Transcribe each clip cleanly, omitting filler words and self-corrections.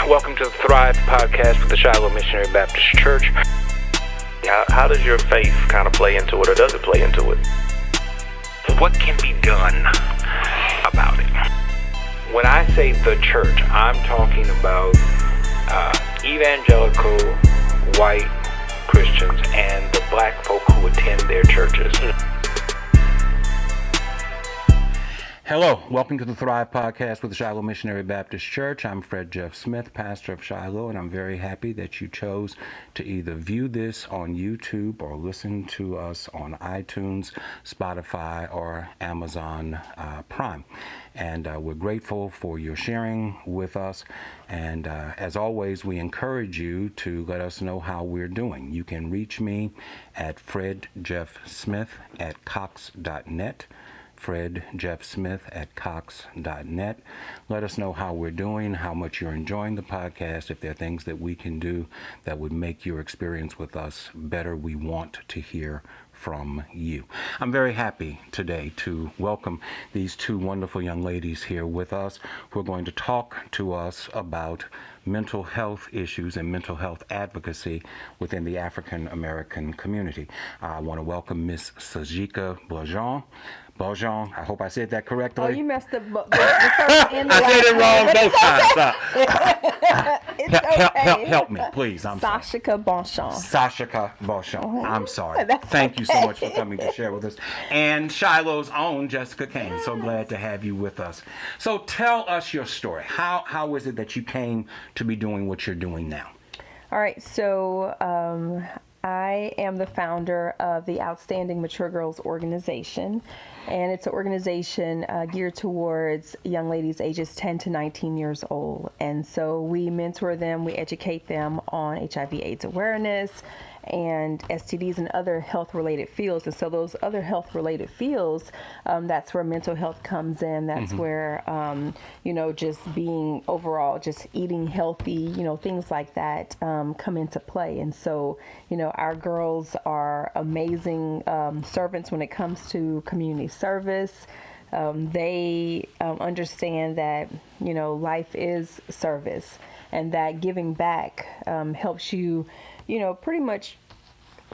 Welcome to the Thrive Podcast with the Shiloh Missionary Baptist Church. How does your faith kind of play into it, or does it play into it? What can be done about it? When I say the church, I'm talking about evangelical white Christians and the black folk who attend their churches. Hello, welcome to the Thrive Podcast with the Shiloh Missionary Baptist Church. I'm Fred Jeff Smith, pastor of Shiloh, and I'm very happy that you chose to either view this on YouTube or listen to us on iTunes, Spotify, or Amazon Prime. And we're grateful for your sharing with us. And as always, we encourage you to let us know how we're doing. You can reach me at fredjeffsmith@cox.net. fredjeffsmith@cox.net. Let us know how we're doing, how much you're enjoying the podcast. If there are things that we can do that would make your experience with us better, we want to hear from you. I'm very happy today to welcome these two wonderful young ladies here with us who are going to talk to us about mental health issues and mental health advocacy within the African American community. I want to welcome Miss Sashika Bojan, I hope I said that correctly. Oh, you messed up the first and the last. I said it wrong both times. It's okay. Help me, please. I'm sorry. Sashika Bojan. Sashika Bojan. I'm sorry. That's Thank you so okay. much for coming to share with us. And Shiloh's own Jessica Kane. So glad to have you with us. So tell us your story. How is it that you came to be doing what you're doing now? All right, so I am the founder of the Outstanding Mature Girls Organization, and it's an organization geared towards young ladies ages 10 to 19 years old. And so we mentor them, we educate them on HIV AIDS awareness and STDs and other health-related fields. And so those other health-related fields, that's where mental health comes in. That's where, just being overall, just eating healthy, things like that come into play. And so, our girls are amazing servants when it comes to community service. They understand that, life is service, and that giving back helps you, pretty much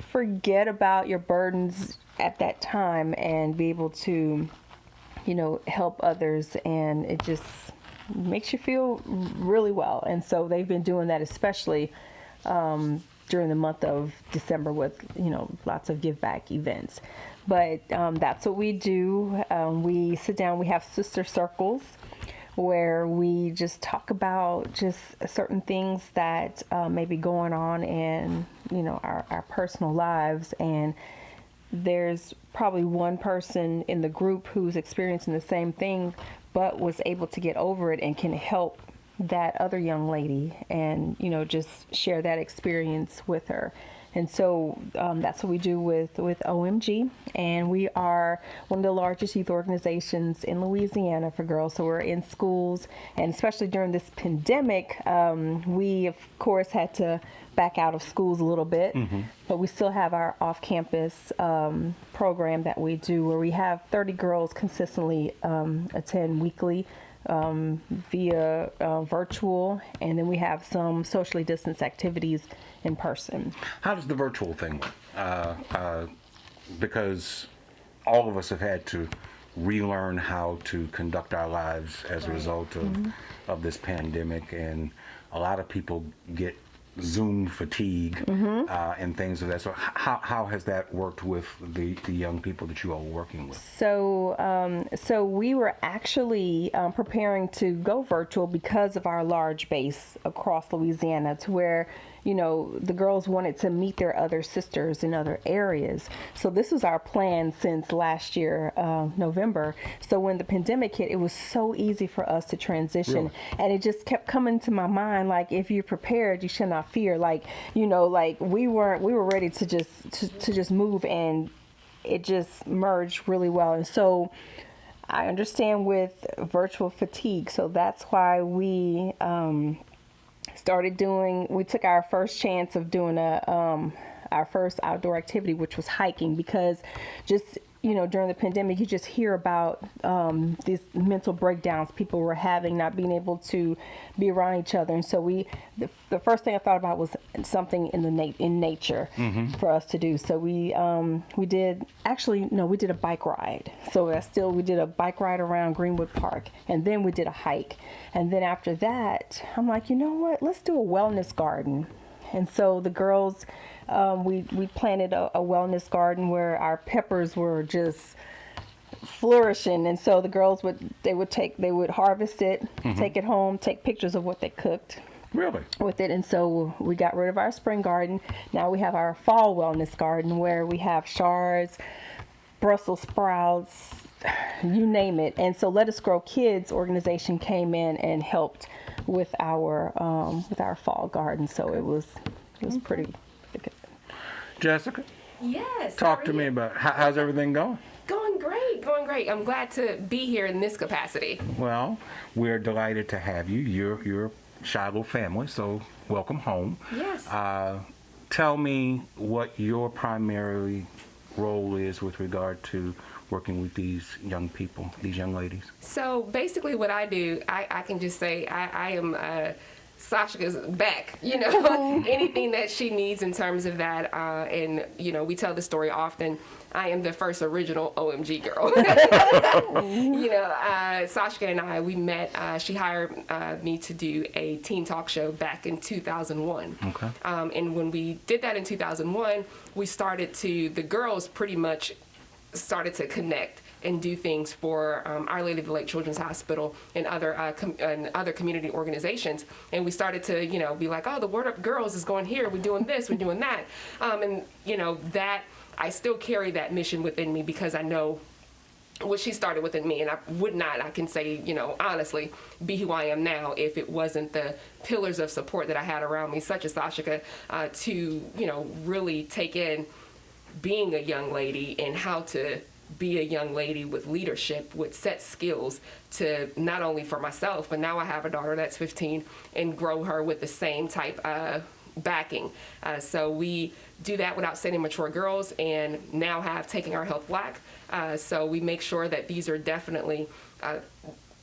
forget about your burdens at that time and be able to, help others. And it just makes you feel really well. And so they've been doing that, especially during the month of December with, lots of give back events. But that's what we do. We sit down, we have sister circles where we just talk about just certain things that may be going on in, our personal lives. And there's probably one person in the group who's experiencing the same thing, but was able to get over it and can help that other young lady and, just share that experience with her. And so that's what we do with O.M.G. And we are one of the largest youth organizations in Louisiana for girls. So we're in schools, and especially during this pandemic, we, of course, had to back out of schools a little bit. But we still have our off-campus program that we do, where we have 30 girls consistently attend weekly via virtual, and then we have some socially distanced activities in person. How does the virtual thing work? Because all of us have had to relearn how to conduct our lives as a result of this pandemic, and a lot of people get Zoom fatigue and things of that. So how has that worked with the young people that you all are working with? So we were actually preparing to go virtual because of our large base across Louisiana, to where the girls wanted to meet their other sisters in other areas. So this was our plan since last year, November. So when the pandemic hit, it was so easy for us to transition. Really? And it just kept coming to my mind, like, if you're prepared, you should not fear. Like, we were ready to just move, and it just merged really well. And so I understand with virtual fatigue. So that's why we we took our first chance of doing our first outdoor activity, which was hiking, because just during the pandemic, you just hear about these mental breakdowns people were having, not being able to be around each other. And so the first thing I thought about was something in nature for us to do. So we did a bike ride. So we did a bike ride around Greenwood Park, and then we did a hike. And then after that, I'm like, you know what? Let's do a wellness garden. And so the girls, we planted a wellness garden where our peppers were just flourishing. And so the girls would harvest it, take it home, take pictures of what they cooked. Really? With it. And so we got rid of our spring garden. Now we have our fall wellness garden where we have shards, Brussels sprouts, you name it. And so Let Us Grow Kids organization came in and helped with our fall garden. So it was pretty good. Jessica? Yes. Talk to me about how's everything going? Going great. I'm glad to be here in this capacity. Well, we're delighted to have you. You're Shiloh family, so welcome home. Yes. Tell me what your primary role is with regard to working with these young people, these young ladies. So basically what I do, I can just say I am Sashika's back, anything that she needs in terms of that. And, we tell the story often. I am the first original OMG girl. Sashika and I, we met, she hired me to do a teen talk show back in 2001. Okay. And when we did that in 2001, the girls pretty much started to connect and do things for Our Lady of the Lake Children's Hospital and other community organizations. And we started to, be like, oh, the Word Up Girls is going here. We're doing this, we're doing that. That I still carry that mission within me because I know what she started within me. And I can say, honestly, be who I am now if it wasn't the pillars of support that I had around me, such as Sashika, to, really take in being a young lady and how to be a young lady with leadership, with set skills to not only for myself, but now I have a daughter that's 15 and grow her with the same type backing. So we do that without sending mature girls and now have Taking Our Health Black. So we make sure that these are definitely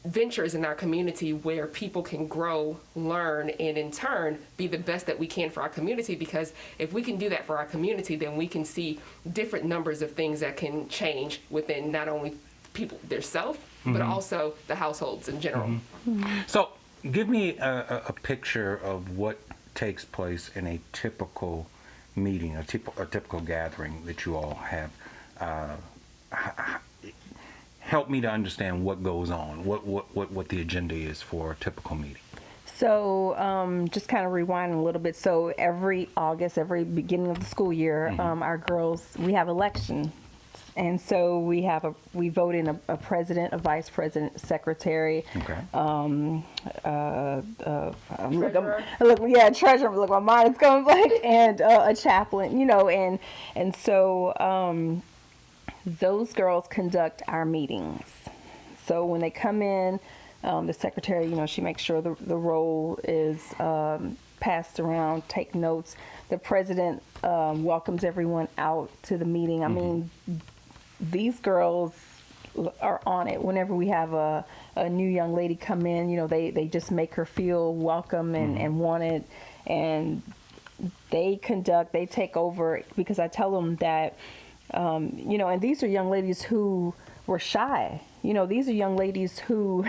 ventures in our community where people can grow, learn, and in turn be the best that we can for our community, because if we can do that for our community, then we can see different numbers of things that can change within not only people themselves, but also the households in general. So give me a picture of what takes place in a typical meeting, a typical gathering that you all have. Help me to understand what goes on, what the agenda is for a typical meeting. So just kind of rewinding a little bit. So every August, every beginning of the school year, our girls, we have elections. And so we vote in a president, a vice president, secretary. Okay. Treasurer. Look, my mind is going blank. And a chaplain, and so those girls conduct our meetings. So when they come in, the secretary, she makes sure the roll is passed around, take notes. The president welcomes everyone out to the meeting. I mean, these girls are on it. Whenever we have a new young lady come in, they just make her feel welcome and wanted, and they take over, because I tell them that, and these are young ladies who were shy. These are young ladies who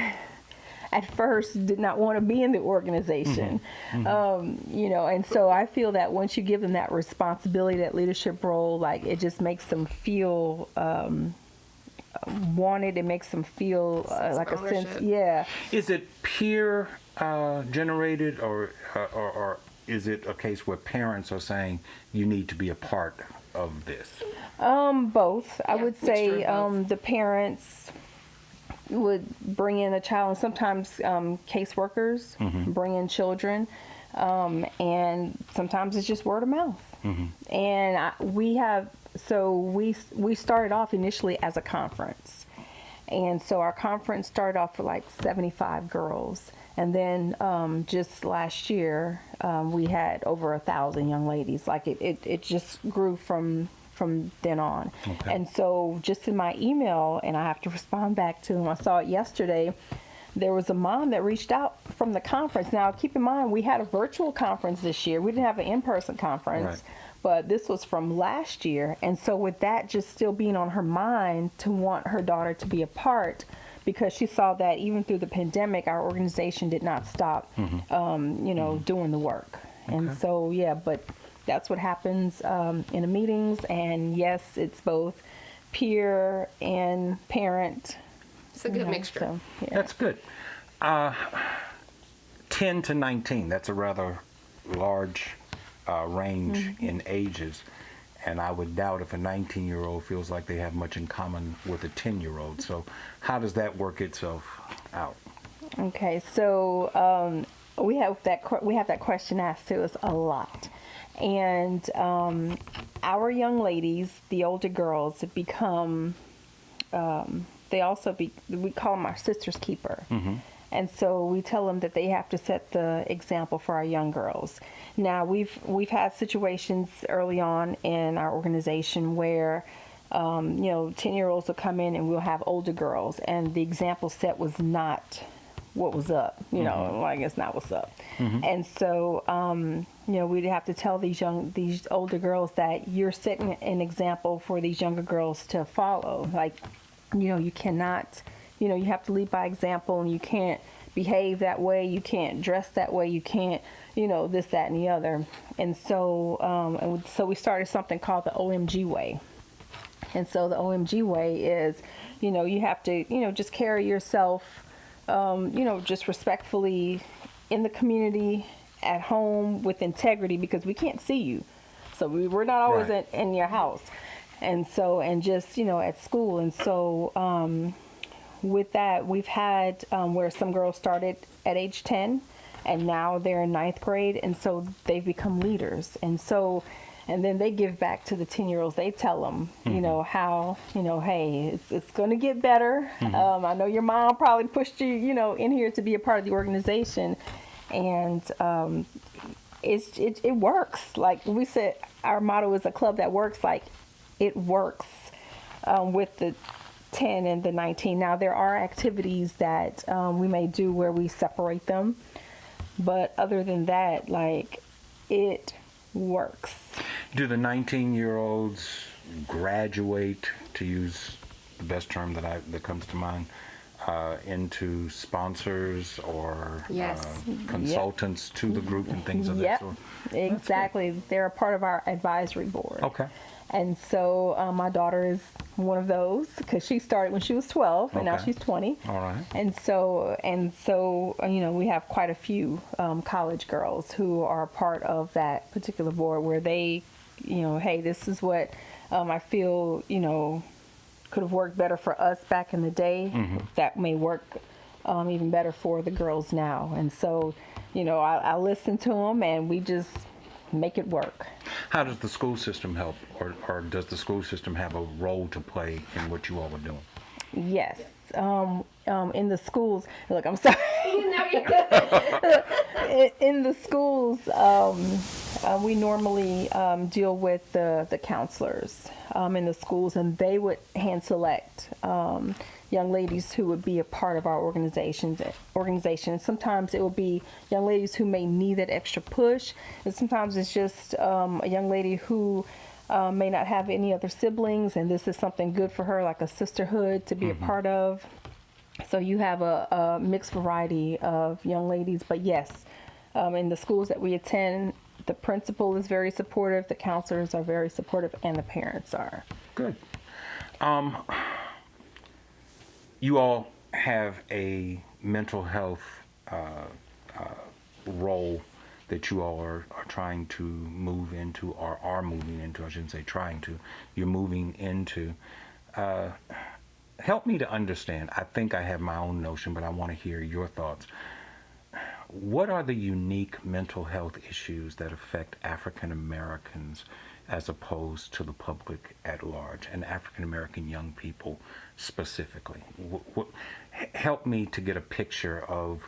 at first did not want to be in the organization. And so I feel that once you give them that responsibility, that leadership role, like, it just makes them feel wanted. It makes them feel like a sense. Yeah. Is it peer generated, or is it a case where parents are saying you need to be a part of this? Both. I would say both. the parents would bring in a child, and sometimes caseworkers bring in children, and sometimes it's just word of mouth. And we started off initially as a conference, and so our conference started off with like 75 girls, and then just last year we had over 1,000 young ladies. Like it just grew from from then on. Okay. And so just in my email, and I have to respond back to them, I saw it yesterday, there was a mom that reached out from the conference. Now, keep in mind, we had a virtual conference this year. We didn't have an in-person conference. Right. But this was from last year. And so with that just still being on her mind to want her daughter to be a part, because she saw that even through the pandemic, our organization did not stop, doing the work. And so, yeah, but that's what happens in the meetings. And yes, it's both peer and parent. It's a good mixture. So, yeah. That's good. 10 to 19, that's a rather large range in ages. And I would doubt if a 19-year-old feels like they have much in common with a 10-year-old. So how does that work itself out? Okay, so we have that question asked to us a lot, and our young ladies, the older girls, become we call them our sister's keeper. And so we tell them that they have to set the example for our young girls. Now, we've had situations early on in our organization where 10-year-olds will come in and we'll have older girls, and the example set was not what was up, like it's not what's up. And so, we'd have to tell these older girls that you're setting an example for these younger girls to follow. Like, you cannot, you have to lead by example, and you can't behave that way, you can't dress that way, you can't, this, that, and the other. And so, so we started something called the OMG Way. And so the OMG Way is, you have to, just carry yourself, just respectfully in the community, at home, with integrity, because we can't see you. So we're not always Right. in your house. And so, and just, at school. And so, with that, we've had where some girls started at age 10 and now they're in 9th grade. And so they've become leaders. And so, and then they give back to the 10-year-olds. They tell them, how, hey, it's going to get better. I know your mom probably pushed you, in here to be a part of the organization. And it works. Like we said, our motto is a club that works. Like, it works with the 10 and the 19. Now, there are activities that we may do where we separate them. But other than that, like, it works. Do the 19-year-olds graduate, to use the best term that comes to mind, into sponsors or Yes. consultants to the group and things of that Yep, sort? exactly. They're a part of our advisory board. Okay. And so my daughter is one of those, because she started when she was 12 and now Okay. she's 20. All right. And so we have quite a few college girls who are part of that particular board, where they, hey, this is what I feel, could have worked better for us back in the day. That may work even better for the girls now. And so, I listen to them and we just make it work. How does the school system help, or does the school system have a role to play in what you all are doing? Yes. In the schools, look, I'm sorry. In the schools, we normally deal with the counselors in the schools, and they would hand select young ladies who would be a part of our organization. Sometimes it will be young ladies who may need that extra push, and sometimes it's just a young lady who may not have any other siblings, and this is something good for her, like a sisterhood to be a part of. So you have a mixed variety of young ladies. But yes, in the schools that we attend, the principal is very supportive, the counselors are very supportive, and the parents are. Good. You all have a mental health role that you all are trying to move into, or are moving into, I shouldn't say trying to, you're moving into. Help me to understand. I think I have my own notion, but I want to hear your thoughts. What are the unique mental health issues that affect African Americans as opposed to the public at large, and African American young people specifically? Help me to get a picture of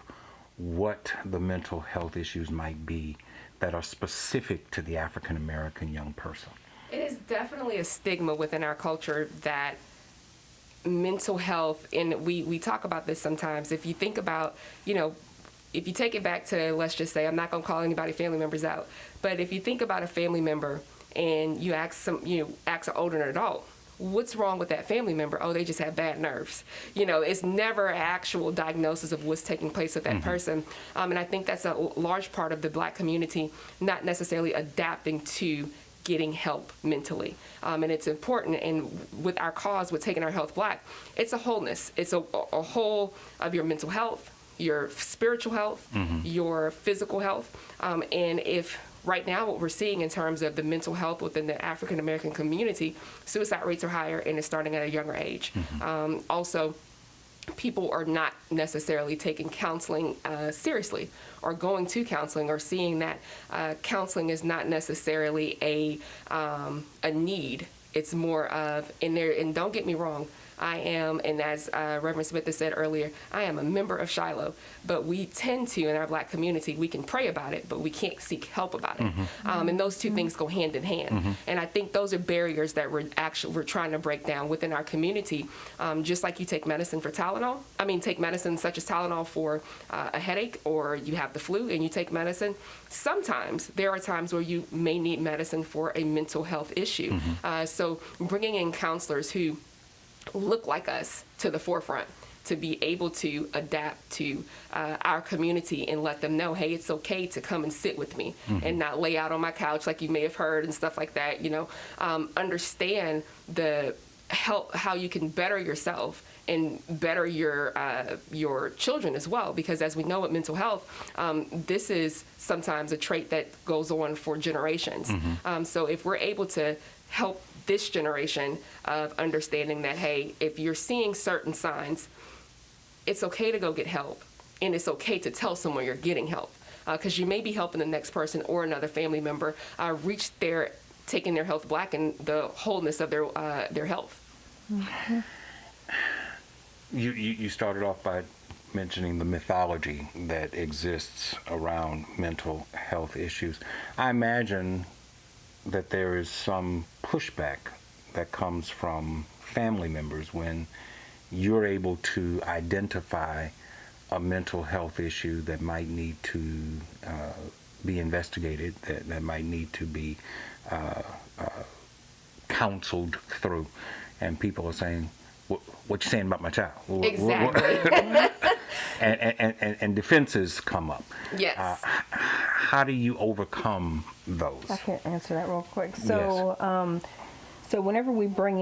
what the mental health issues might be that are specific to the African American young person. It is definitely a stigma within our culture that mental health, and we talk about this sometimes. If you think about, if you take it back to, let's just say, I'm not going to call anybody family members out, but if you think about a family member and you ask an older adult, what's wrong with that family member? Oh, they just have bad nerves. It's never an actual diagnosis of what's taking place with that person. And I think that's a large part of the Black community not necessarily adapting to getting help mentally. And it's important, and with our cause, with Taking Our Health Black, it's a wholeness. It's a whole of your mental health, your spiritual health, your physical health. And if right now what we're seeing in terms of the mental health within the African American community, suicide rates are higher and it's starting at a younger age. Also, people are not necessarily taking counseling seriously, or going to counseling, or seeing that counseling is not necessarily a need. It's more of, and don't get me wrong, I am, and as Reverend Smith has said earlier, I am a member of Shiloh, but we tend to, in our Black community, we can pray about it, but we can't seek help about it. And those two things go hand in hand. And I think those are barriers that we're trying to break down within our community. Just like you take medicine for take medicine such as Tylenol for a headache, or you have the flu and you take medicine. Sometimes there are times where you may need medicine for a mental health issue. So bringing in counselors who look like us to the forefront to be able to adapt to our community and let them know, hey, it's okay to come and sit with me and not lay out on my couch like you may have heard and stuff like that. Understand the help, how you can better yourself and better your children as well, because as we know with mental health, this is sometimes a trait that goes on for generations. So if we're able to help this generation of understanding that, hey, if you're seeing certain signs, it's okay to go get help, and it's okay to tell someone you're getting help, because you may be helping the next person or another family member reach their Taking Their Health Black and the wholeness of their health. You started off by mentioning the mythology that exists around mental health issues. I imagine that there is some pushback that comes from family members when you're able to identify a mental health issue that might need to be investigated, that might need to be counseled through, and people are saying, what you saying about my child? Exactly. And defenses come up. Yes. How do you overcome those? I can answer that real quick. So, Yes. So whenever we bring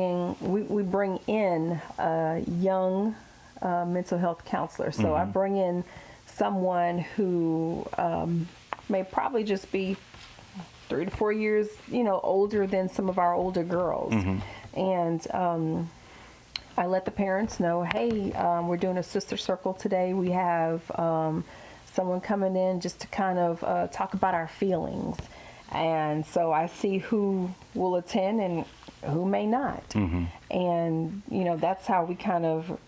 in a young mental health counselor. So I bring in someone who may probably just be 3 to 4 years, older than some of our older girls, and I let the parents know, hey, we're doing a sister circle today. We have someone coming in just to kind of talk about our feelings. And so I see who will attend and who may not. And, that's how we kind of,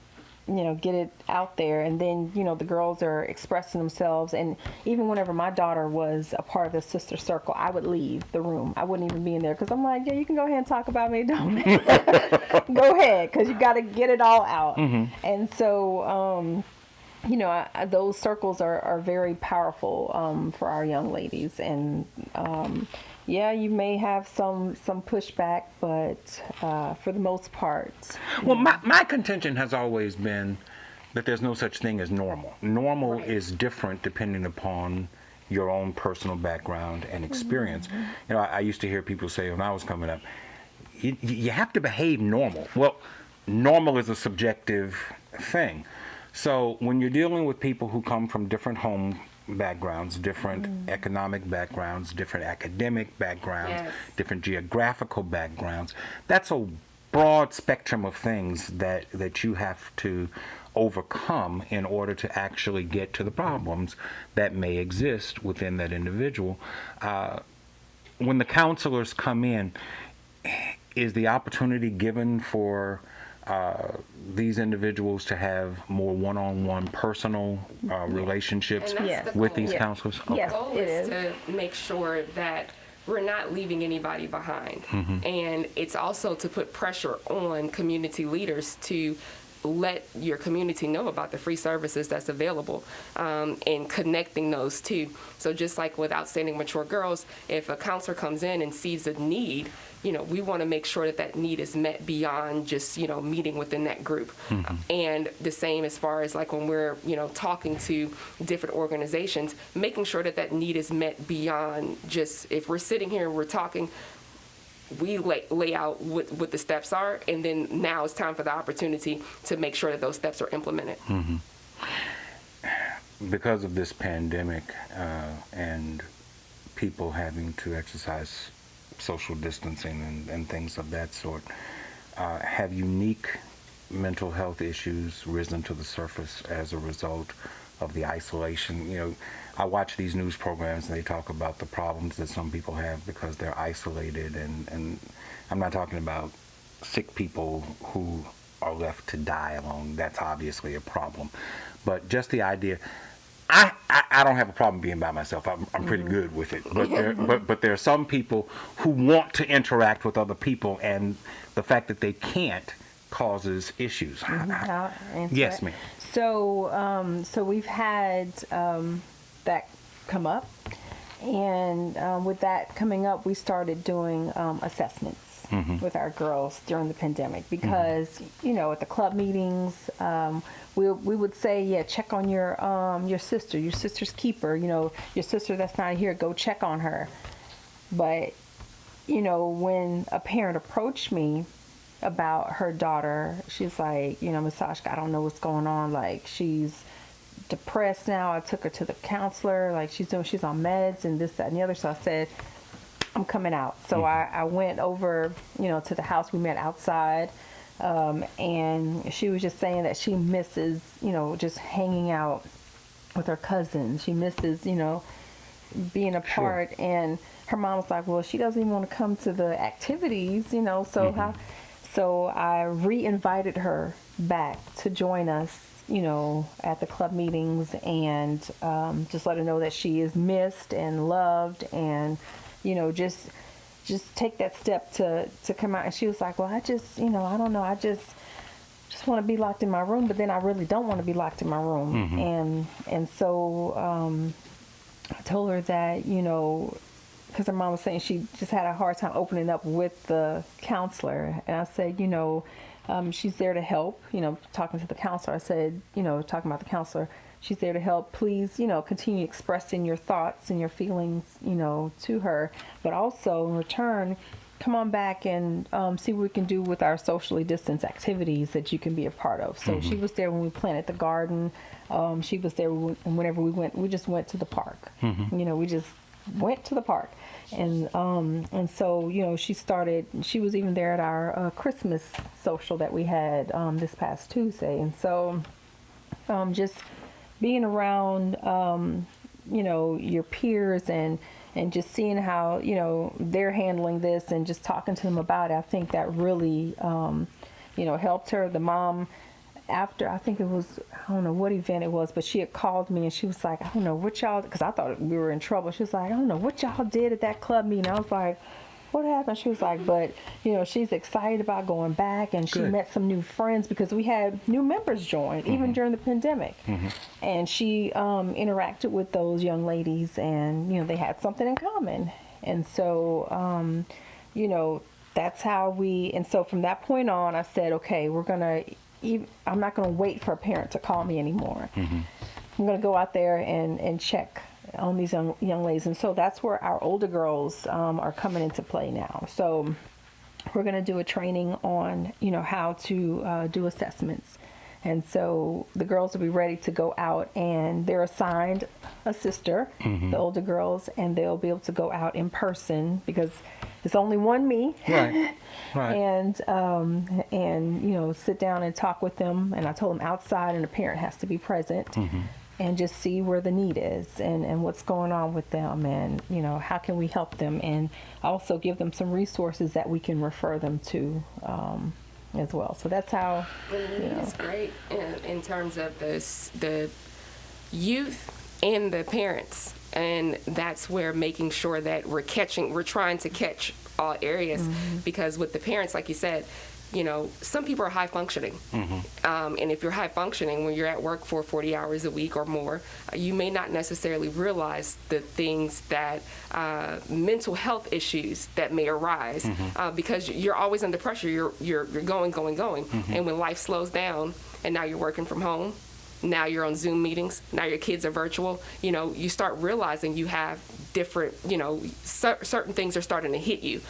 get it out there. And then, the girls are expressing themselves. And even whenever my daughter was a part of the sister circle, I would leave the room. I wouldn't even be in there because I'm like, yeah, you can go ahead and talk about me. Don't go ahead, because you got to get it all out. And so, those circles are very powerful for our young ladies. And yeah, you may have some pushback, but for the most part. Well, my contention has always been that there's no such thing as normal. Normal is different depending upon your own personal background and experience. I used to hear people say when I was coming up, you have to behave normal. Well, normal is a subjective thing. So when you're dealing with people who come from different home backgrounds, different economic backgrounds, different academic backgrounds, different geographical backgrounds, that's a broad spectrum of things that you have to overcome in order to actually get to the problems that may exist within that individual. When the counselors come in, is the opportunity given for these individuals to have more one-on-one personal relationships And that's the with goal. these counselors? Yes, The goal it is is. to make sure that we're not leaving anybody behind. And it's also to put pressure on community leaders to let your community know about the free services that's available, and connecting those two. So just like with Outstanding Mature Girls, if a counselor comes in and sees a need, we want to make sure that that need is met beyond just, meeting within that group. And the same as far as like when we're, talking to different organizations, making sure that that need is met beyond just, if we're sitting here and we're talking, we lay out what the steps are, and then now it's time for the opportunity to make sure that those steps are implemented. Because of this pandemic and people having to exercise social distancing and things of that sort, have unique mental health issues risen to the surface as a result of the isolation? I watch these news programs and they talk about the problems that some people have because they're isolated, and I'm not talking about sick people who are left to die alone. That's obviously a problem. But just the idea, I don't have a problem being by myself. I'm pretty good with it. But there are some people who want to interact with other people, and the fact that they can't causes issues. Yes, ma'am. So we've had that come up, and with that coming up, we started doing assessments with our girls during the pandemic because at the club meetings, we would say, check on your sister, your sister's keeper, your sister that's not here, go check on her. But when a parent approached me about her daughter, she's like, Miss Sashika, I don't know what's going on. Like, she's depressed now. I took her to the counselor. Like, she's on meds and this, that, and the other. So I said, I'm coming out. So I went over, to the house. We met outside. And she was just saying that she misses, just hanging out with her cousins. She misses, being apart. Sure. And her mom was like, well, she doesn't even want to come to the activities, so So I re-invited her back to join us, at the club meetings, and just let her know that she is missed and loved, and, just take that step to come out. And she was like, well, I just, I don't know, I just want to be locked in my room, but then I really don't want to be locked in my room. And so I told her that, because her mom was saying she just had a hard time opening up with the counselor. And I said, she's there to help, talking to the counselor. I said, talking about the counselor, she's there to help. Please, continue expressing your thoughts and your feelings, to her. But also in return, come on back and see what we can do with our socially distanced activities that you can be a part of. So she was there when we planted the garden. She was there whenever we just went to the park. We just went to the park. And so, she was even there at our Christmas social that we had this past Tuesday. And so just being around, your peers and just seeing how, they're handling this and just talking to them about it, I think that really, helped her. The mom, after, I think it was, I don't know what event it was, but she had called me and she was like, I don't know what y'all, because I thought we were in trouble. She was like, I don't know what y'all did at that club meeting. I was like, what happened? She was like, but, she's excited about going back, and she met some new friends because we had new members join, even during the pandemic. And she interacted with those young ladies, and, they had something in common. And so, that's how and so from that point on, I said, okay, I'm not going to wait for a parent to call me anymore. I'm going to go out there and check on these young ladies. And so that's where our older girls are coming into play now. So we're going to do a training on, how to do assessments. And so the girls will be ready to go out, and they're assigned a sister, the older girls, and they'll be able to go out in person because it's only one me. Right. And sit down and talk with them. And I told them outside, and the parent has to be present, and just see where the need is and what's going on with them, and how can we help them, and also give them some resources that we can refer them to as well. So that's how. The need is great in terms of the youth and the parents. And that's where making sure that we're trying to catch all areas, because with the parents, like you said, some people are high functioning. And if you're high functioning, when you're at work for 40 hours a week or more, you may not necessarily realize the things that mental health issues that may arise, because you're always under pressure. You're going. And when life slows down and now you're working from home, now you're on Zoom meetings, now your kids are virtual, you start realizing you have different, certain things are starting to hit you.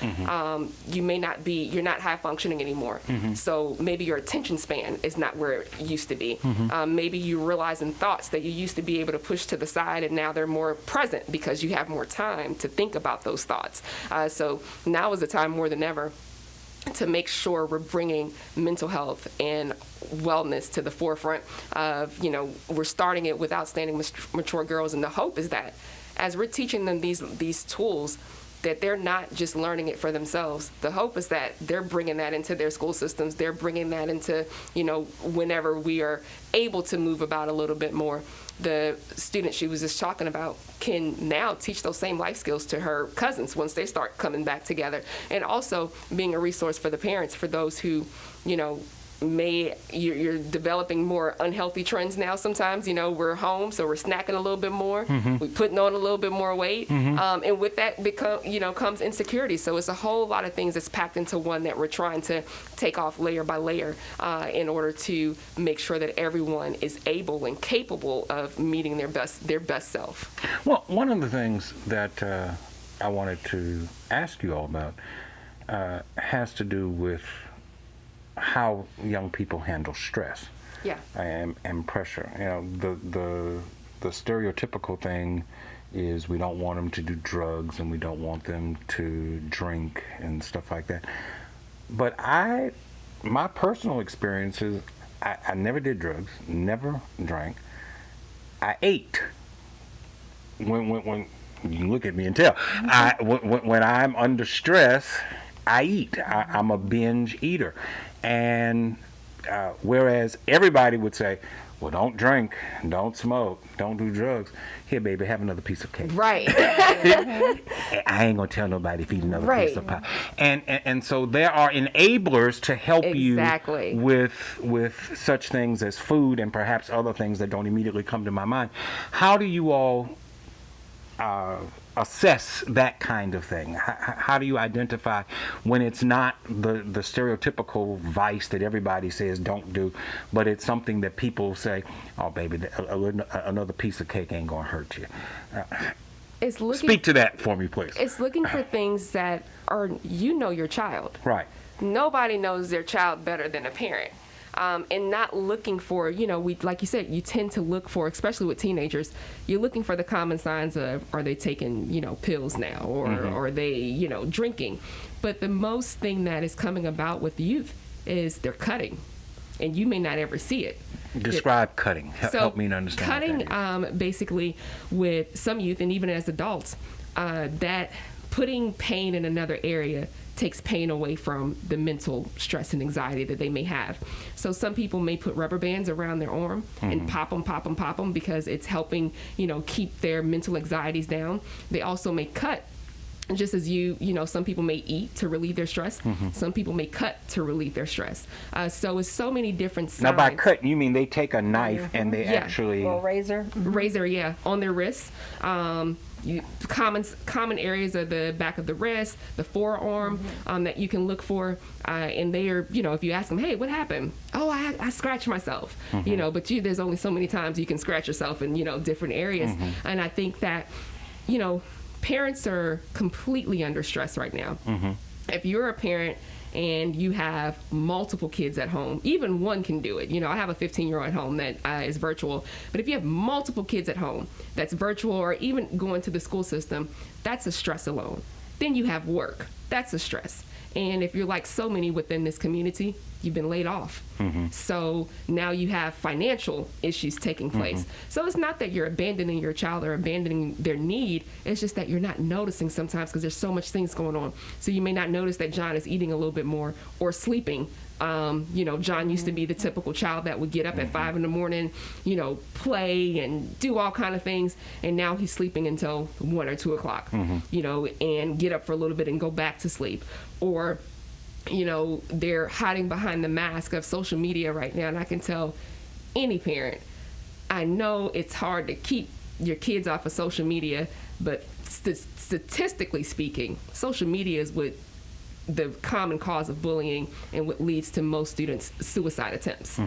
You're not high functioning anymore. So maybe your attention span is not where it used to be. Maybe you're realizing thoughts that you used to be able to push to the side, and now they're more present because you have more time to think about those thoughts. So now is the time more than ever to make sure we're bringing mental health and wellness to the forefront of, we're starting it with Outstanding Mature Girls. And the hope is that as we're teaching them these tools, that they're not just learning it for themselves. The hope is that they're bringing that into their school systems. They're bringing that into, whenever we are able to move about a little bit more. The student she was just talking about can now teach those same life skills to her cousins once they start coming back together. And also being a resource for the parents, for those who, you're developing more unhealthy trends now sometimes. We're home, so we're snacking a little bit more. We're putting on a little bit more weight. And with that comes insecurity. So it's a whole lot of things that's packed into one that we're trying to take off layer by layer in order to make sure that everyone is able and capable of meeting their best self. Well, one of the things that I wanted to ask you all about has to do with how young people handle stress. Yeah. And pressure. The stereotypical thing is we don't want them to do drugs and we don't want them to drink and stuff like that. But my personal experiences, I never did drugs, never drank. I ate. When you can look at me and tell, when I'm under stress, I eat. I'm a binge eater. And whereas everybody would say, well, don't drink, don't smoke, don't do drugs. Here, baby, have another piece of cake. Right. I ain't going to tell nobody if you eat another piece of pie. And so there are enablers to help you with such things as food and perhaps other things that don't immediately come to my mind. How do you all assess that kind of thing? How do you identify when it's not the stereotypical vice that everybody says don't do, but it's something that people say, oh, baby, another piece of cake ain't going to hurt you? Speak to that for me, please. It's looking for things that are, your child. Right. Nobody knows their child better than a parent. And not looking for, like you said, you tend to look for, especially with teenagers, you're looking for the common signs of, are they taking, pills now, or are they, drinking? But the most thing that is coming about with youth is they're cutting, and you may not ever see it. Describe cutting. Help me to understand. Cutting, basically, with some youth, and even as adults, that putting pain in another area takes pain away from the mental stress and anxiety that they may have. So some people may put rubber bands around their arm and pop them because it's helping, keep their mental anxieties down. They also may cut. Just as some people may eat to relieve their stress. Some people may cut to relieve their stress. So it's so many different signs. Now, by cutting, you mean they take a knife and they actually... Or razor. Razor, yeah, on their wrists. Common areas are the back of the wrist, the forearm, that you can look for. And they are, if you ask them, hey, what happened? Oh, I scratched myself. But there's only so many times you can scratch yourself in, different areas. And I think that, parents are completely under stress right now. If you're a parent and you have multiple kids at home, even one can do it. I have a 15-year-old at home that is virtual. But if you have multiple kids at home that's virtual, or even going to the school system, that's a stress alone. Then you have work. That's a stress. And if you're like so many within this community, you've been laid off. So now you have financial issues taking place. So it's not that you're abandoning your child or abandoning their need. It's just that you're not noticing sometimes because there's so much things going on. So you may not notice that John is eating a little bit more or sleeping. John used to be the typical child that would get up at 5 in the morning, play and do all kind of things. And now he's sleeping until 1 or 2 o'clock, and get up for a little bit and go back to sleep. Or, they're hiding behind the mask of social media right now. And I can tell any parent, I know it's hard to keep your kids off of social media, but statistically speaking, social media is what the common cause of bullying and what leads to most students' suicide attempts.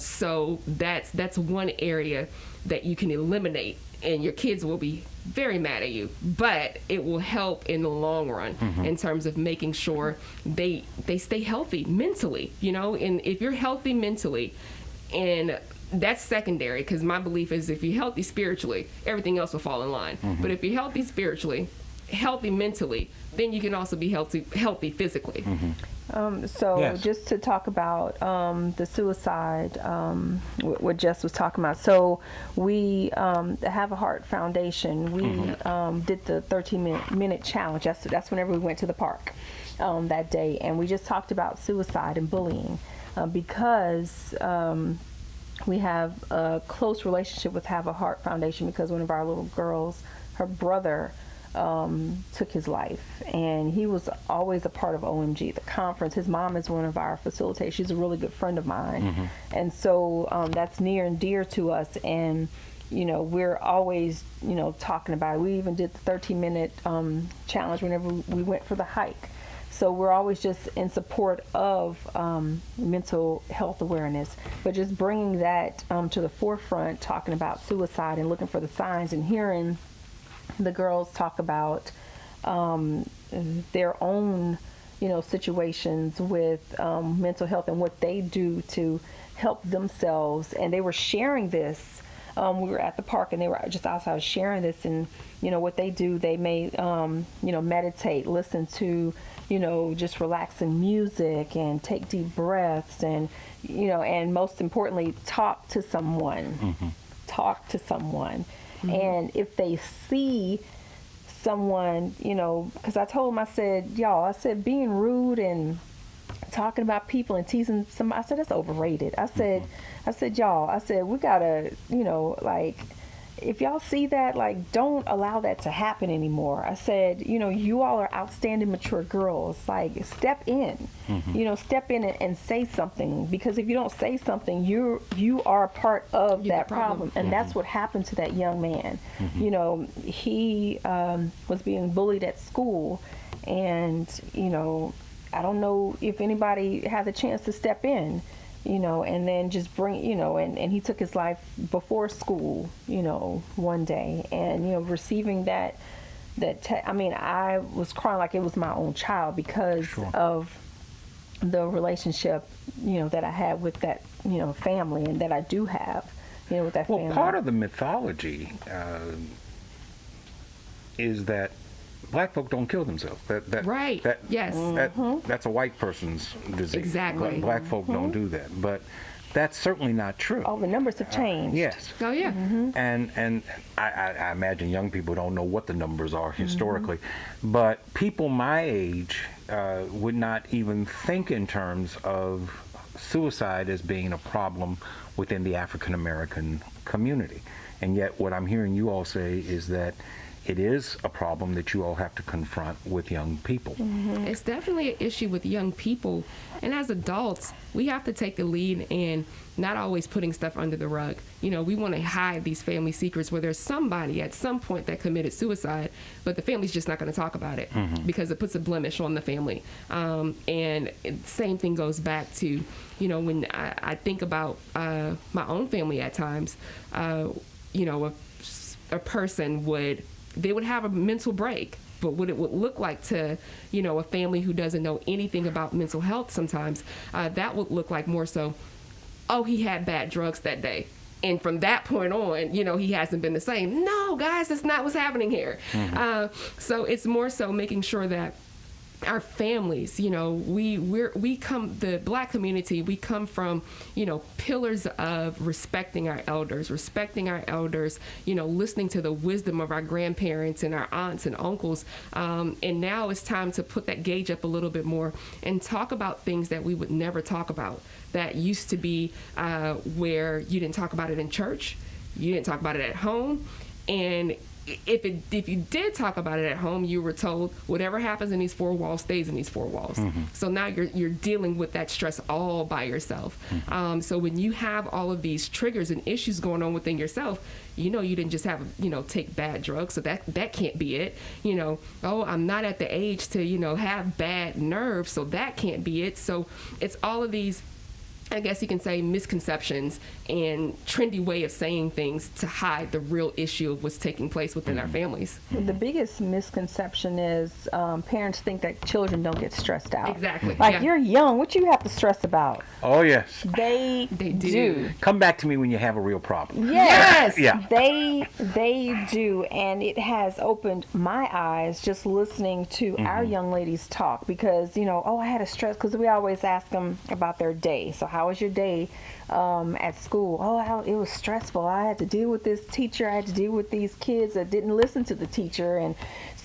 So that's one area that you can eliminate, and your kids will be very mad at you, but it will help in the long run in terms of making sure they stay healthy mentally, and if you're healthy mentally, and that's secondary, because my belief is if you're healthy spiritually, everything else will fall in line. But if you're healthy spiritually, healthy mentally, then you can also be healthy physically. Yes. Just to talk about the suicide, what Jess was talking about. So we, the Have a Heart Foundation, we did the 13-minute challenge. That's whenever we went to the park that day, and we just talked about suicide and bullying because we have a close relationship with Have a Heart Foundation because one of our little girls, her brother, took his life, and he was always a part of OMG, the conference. His mom is one of our facilitators. She's a really good friend of mine, and so that's near and dear to us. And we're always talking about it. We even did the 13-minute challenge whenever we went for the hike. So we're always just in support of mental health awareness, but just bringing that to the forefront, talking about suicide and looking for the signs, and hearing the girls talk about their own, situations with mental health and what they do to help themselves. And they were sharing this. We were at the park and they were just outside sharing this, and what they do. They may meditate, listen to just relaxing music, and take deep breaths, and and most importantly, talk to someone. Talk to someone. And if they see someone, because I told them, I said, being rude and talking about people and teasing somebody, I said, that's overrated. I said, we gotta, if y'all see that, don't allow that to happen anymore. I said, you all are outstanding, mature girls. Step in, step in and say something, because if you don't say something, you are a part of that problem. And that's what happened to that young man. He was being bullied at school, and, I don't know if anybody had the chance to step in, and then just bring, and he took his life before school, one day, and, receiving that, I was crying like it was my own child because of the relationship, that I had with that, family, and that I do have, with that family. Well, part of the mythology is that Black folk don't kill themselves. Right. Yes. That's a white person's disease. Exactly. Black folk don't do that. But that's certainly not true. Oh, the numbers have changed. Yes. Oh, yeah. And I imagine young people don't know what the numbers are historically. But people my age would not even think in terms of suicide as being a problem within the African American community. And yet what I'm hearing you all say is that it is a problem that you all have to confront with young people. It's definitely an issue with young people. And as adults, we have to take the lead in not always putting stuff under the rug. We want to hide these family secrets where there's somebody at some point that committed suicide, but the family's just not going to talk about it because it puts a blemish on the family. And same thing goes back to, when I think about my own family at times, a person would have a mental break, but what it would look like to, a family who doesn't know anything about mental health sometimes, that would look like more so, oh, he had bad drugs that day. And from that point on, he hasn't been the same. No, guys, that's not what's happening here. So it's more so making sure that our families, the Black community, we come from, pillars of respecting our elders, listening to the wisdom of our grandparents and our aunts and uncles. And now it's time to put that gauge up a little bit more and talk about things that we would never talk about. That used to be where you didn't talk about it in church, you didn't talk about it at home, and if you did talk about it at home, you were told whatever happens in these four walls stays in these four walls. So now you're dealing with that stress all by yourself. So when you have all of these triggers and issues going on within yourself, you didn't just have take bad drugs, so that can't be it. I'm not at the age to have bad nerves, so that can't be it. So it's all of these, I guess you can say, misconceptions and trendy way of saying things to hide the real issue of what's taking place within our families. The biggest misconception is parents think that children don't get stressed out. Exactly. Like, you're young, what you have to stress about? Oh, yes. They do. Come back to me when you have a real problem. Yes. Yeah. They do, and it has opened my eyes just listening to our young ladies talk, because I had a stress, because we always ask them about their day. So how was your day at school? It was stressful. I had to deal with this teacher. I had to deal with these kids that didn't listen to the teacher, and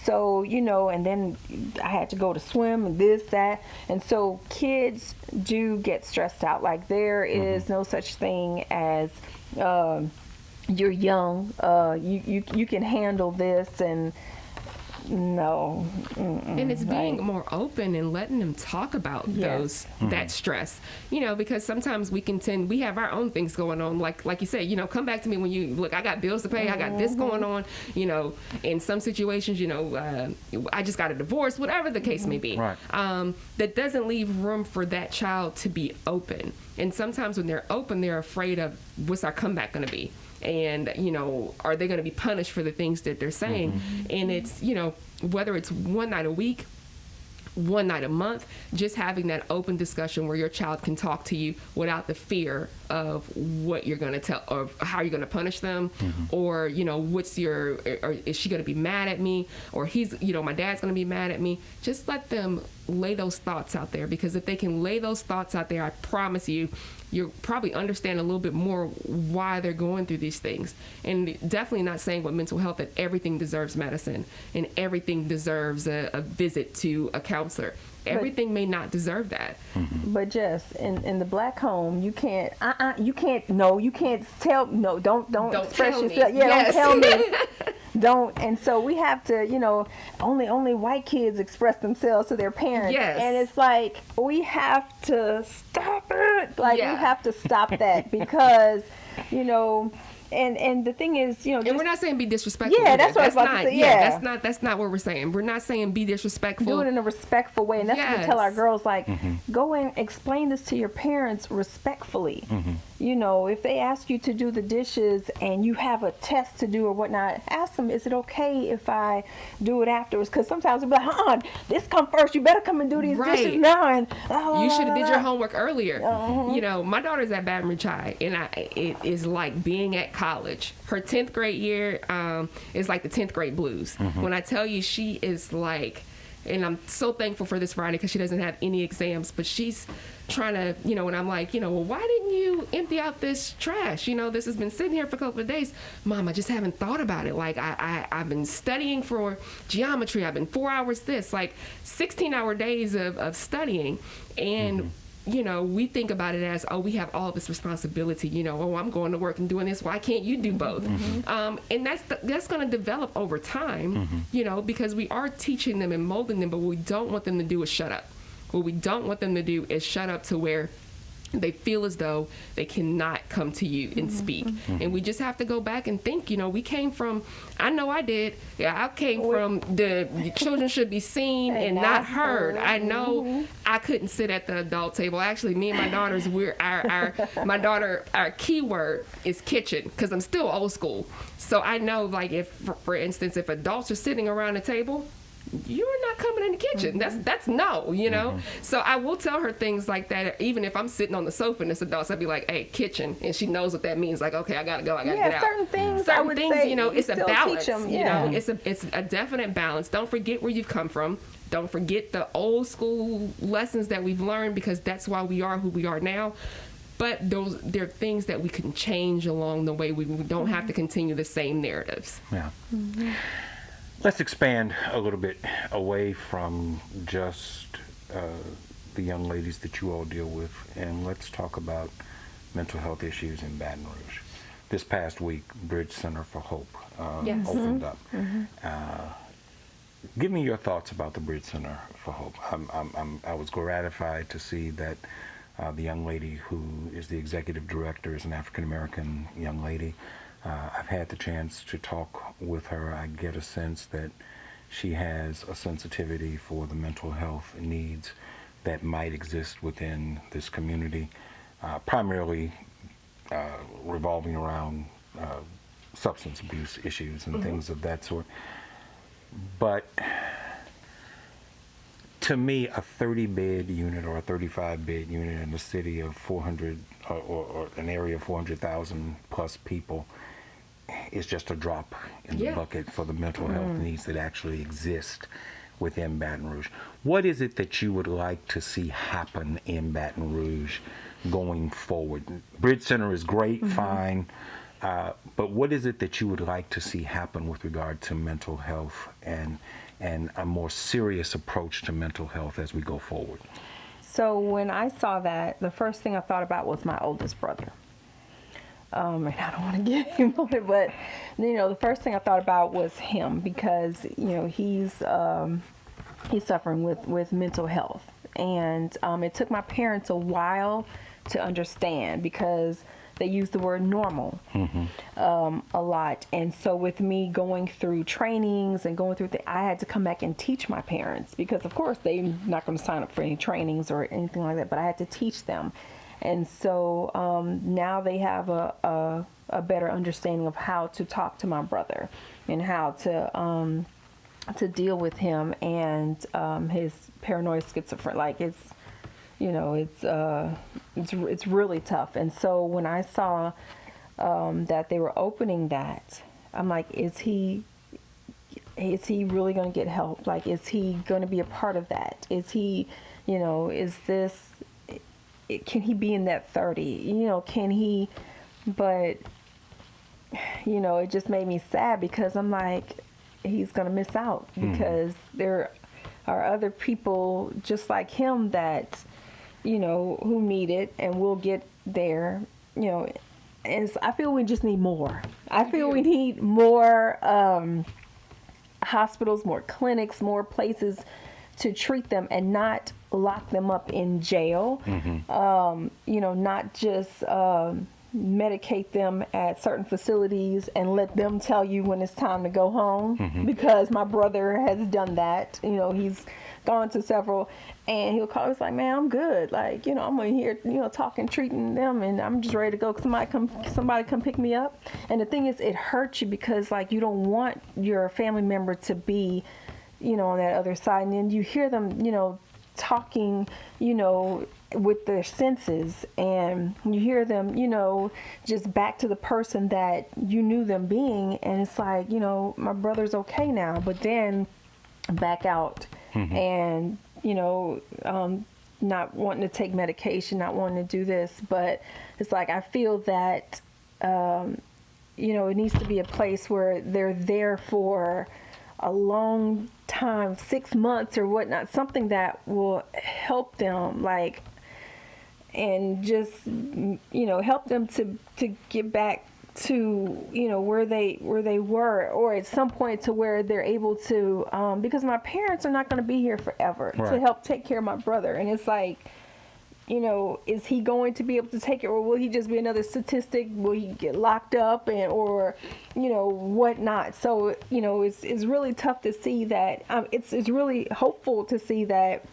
so and then I had to go to swim and this, that, and so kids do get stressed out. Like, there is no such thing as you're young, you can handle this, and no. And it's being more open and letting them talk about that stress, because sometimes we have our own things going on, like you said, come back to me when you look, I got bills to pay, I got this going on, in some situations, I just got a divorce, whatever the case may be. Right. That doesn't leave room for that child to be open. And sometimes when they're open, they're afraid of what's our comeback going to be. And, are they going to be punished for the things that they're saying? And it's, whether it's one night a week, one night a month, just having that open discussion where your child can talk to you without the fear of what you're going to tell, or how you're going to punish them, or, or is she going to be mad at me, or my dad's going to be mad at me. Just let them lay those thoughts out there, because if they can lay those thoughts out there, I promise you'll probably understand a little bit more why they're going through these things. And definitely not saying with mental health that everything deserves medicine and everything deserves a visit to a counselor. Everything may not deserve that. But Jess, in the Black home, you can't tell, don't express tell me. yourself. Yeah, Yes. don't tell me. Don't. And so we have to, only white kids express themselves to their parents. Yes. And it's like, we have to stop it. Like, we have to stop that, because, and the thing is, and we're not saying be disrespectful. Yeah, that's what I was about to say. Yeah, that's not what we're saying. We're not saying be disrespectful. Do it in a respectful way, and that's what we tell our girls. Like, go and explain this to your parents respectfully. If they ask you to do the dishes and you have a test to do or whatnot, ask them, is it okay if I do it afterwards? Because sometimes they'll be like, this come first. You better come and do these dishes now. And you should have did your homework earlier. My daughter's at Baton Rouge High, and it is like being at college. Her 10th grade year is like the 10th grade blues. When I tell you, she is like, and I'm so thankful for this Friday because she doesn't have any exams, but she's trying to, and I'm like, well, why didn't you empty out this trash? This has been sitting here for a couple of days. Mom, I just haven't thought about it. Like, I've been studying for geometry. I've been 4 hours this, like 16-hour days of studying. And we think about it as, we have all this responsibility, I'm going to work and doing this. Why can't you do both? And that's going to develop over time, because we are teaching them and molding them, but what we don't want them to do is shut up. What we don't want them to do is shut up to where they feel as though they cannot come to you and speak. And we just have to go back and think, we came from, I know I did. Yeah, I came from the children should be seen and not heard. I know I couldn't sit at the adult table. Actually, me and my daughters, our key word is kitchen, because I'm still old school. So I know, like, if, for instance, if adults are sitting around the table, you're not coming in the kitchen. That's no, So I will tell her things like that. Even if I'm sitting on the sofa and it's adults, I'd be like, hey, kitchen. And she knows what that means. Like, okay, I gotta go. I gotta get out. Certain things, it's a balance. It's a definite balance. Don't forget where you've come from. don't forget the old school lessons that we've learned, because that's why we are who we are now. But they're things that we can change along the way. We don't have to continue the same narratives. Yeah. Let's expand a little bit away from just the young ladies that you all deal with, and let's talk about mental health issues in Baton Rouge. This past week, Bridge Center for Hope Yes. opened up. Give me your thoughts about the Bridge Center for Hope. I was gratified to see that the young lady who is the executive director is an African-American young lady. I've had the chance to talk with her. I get a sense that she has a sensitivity for the mental health needs that might exist within this community, primarily revolving around substance abuse issues and things of that sort. But to me, a 30-bed unit or a 35-bed unit in a city of 400 or an area of 400,000 plus people is just a drop in the bucket for the mental health needs that actually exist within Baton Rouge. What is it that you would like to see happen in Baton Rouge going forward? Bridge Center is great, fine, but what is it that you would like to see happen with regard to mental health and a more serious approach to mental health as we go forward? So when I saw that, the first thing I thought about was my oldest brother. And I don't want to get him on it, but the first thing I thought about was him, because he's suffering with mental health, and it took my parents a while to understand, because they use the word normal a lot. And so with me going through trainings and going through I had to come back and teach my parents, because of course they're not going to sign up for any trainings or anything like that, but I had to teach them. And so now they have a better understanding of how to talk to my brother and how to deal with him and his paranoid schizophrenia. Like it's really tough. And so when I saw that they were opening that, I'm like, is he really going to get help? Like, is he going to be a part of that? Is he, is this? Can he be in that 30? Can he? But it just made me sad, because I'm like, he's going to miss out, because there are other people just like him that who need it and will get there. And I feel we just need more. I feel we need more hospitals, more clinics, more places to treat them and not lock them up in jail. Not just medicate them at certain facilities and let them tell you when it's time to go home, because my brother has done that. He's gone to several, and he'll call us like, man, I'm good. Like, I'm in here, talking, treating them, and I'm just ready to go. Somebody come pick me up. And the thing is, it hurts you, because like, you don't want your family member to be, on that other side. And then you hear them, talking, with their senses, and you hear them, just back to the person that you knew them being. And it's like, my brother's okay now, but then back out and, not wanting to take medication, not wanting to do this. But it's like, I feel that, it needs to be a place where they're there for a long time, 6 months or whatnot, something that will help them, like, and just, help them to get back to, where they were, or at some point to where they're able to, because my parents are not going to be here forever to help take care of my brother. And it's like, is he going to be able to take it, or will he just be another statistic? Will he get locked up or whatnot? So, it's really tough to see that. It's really hopeful to see that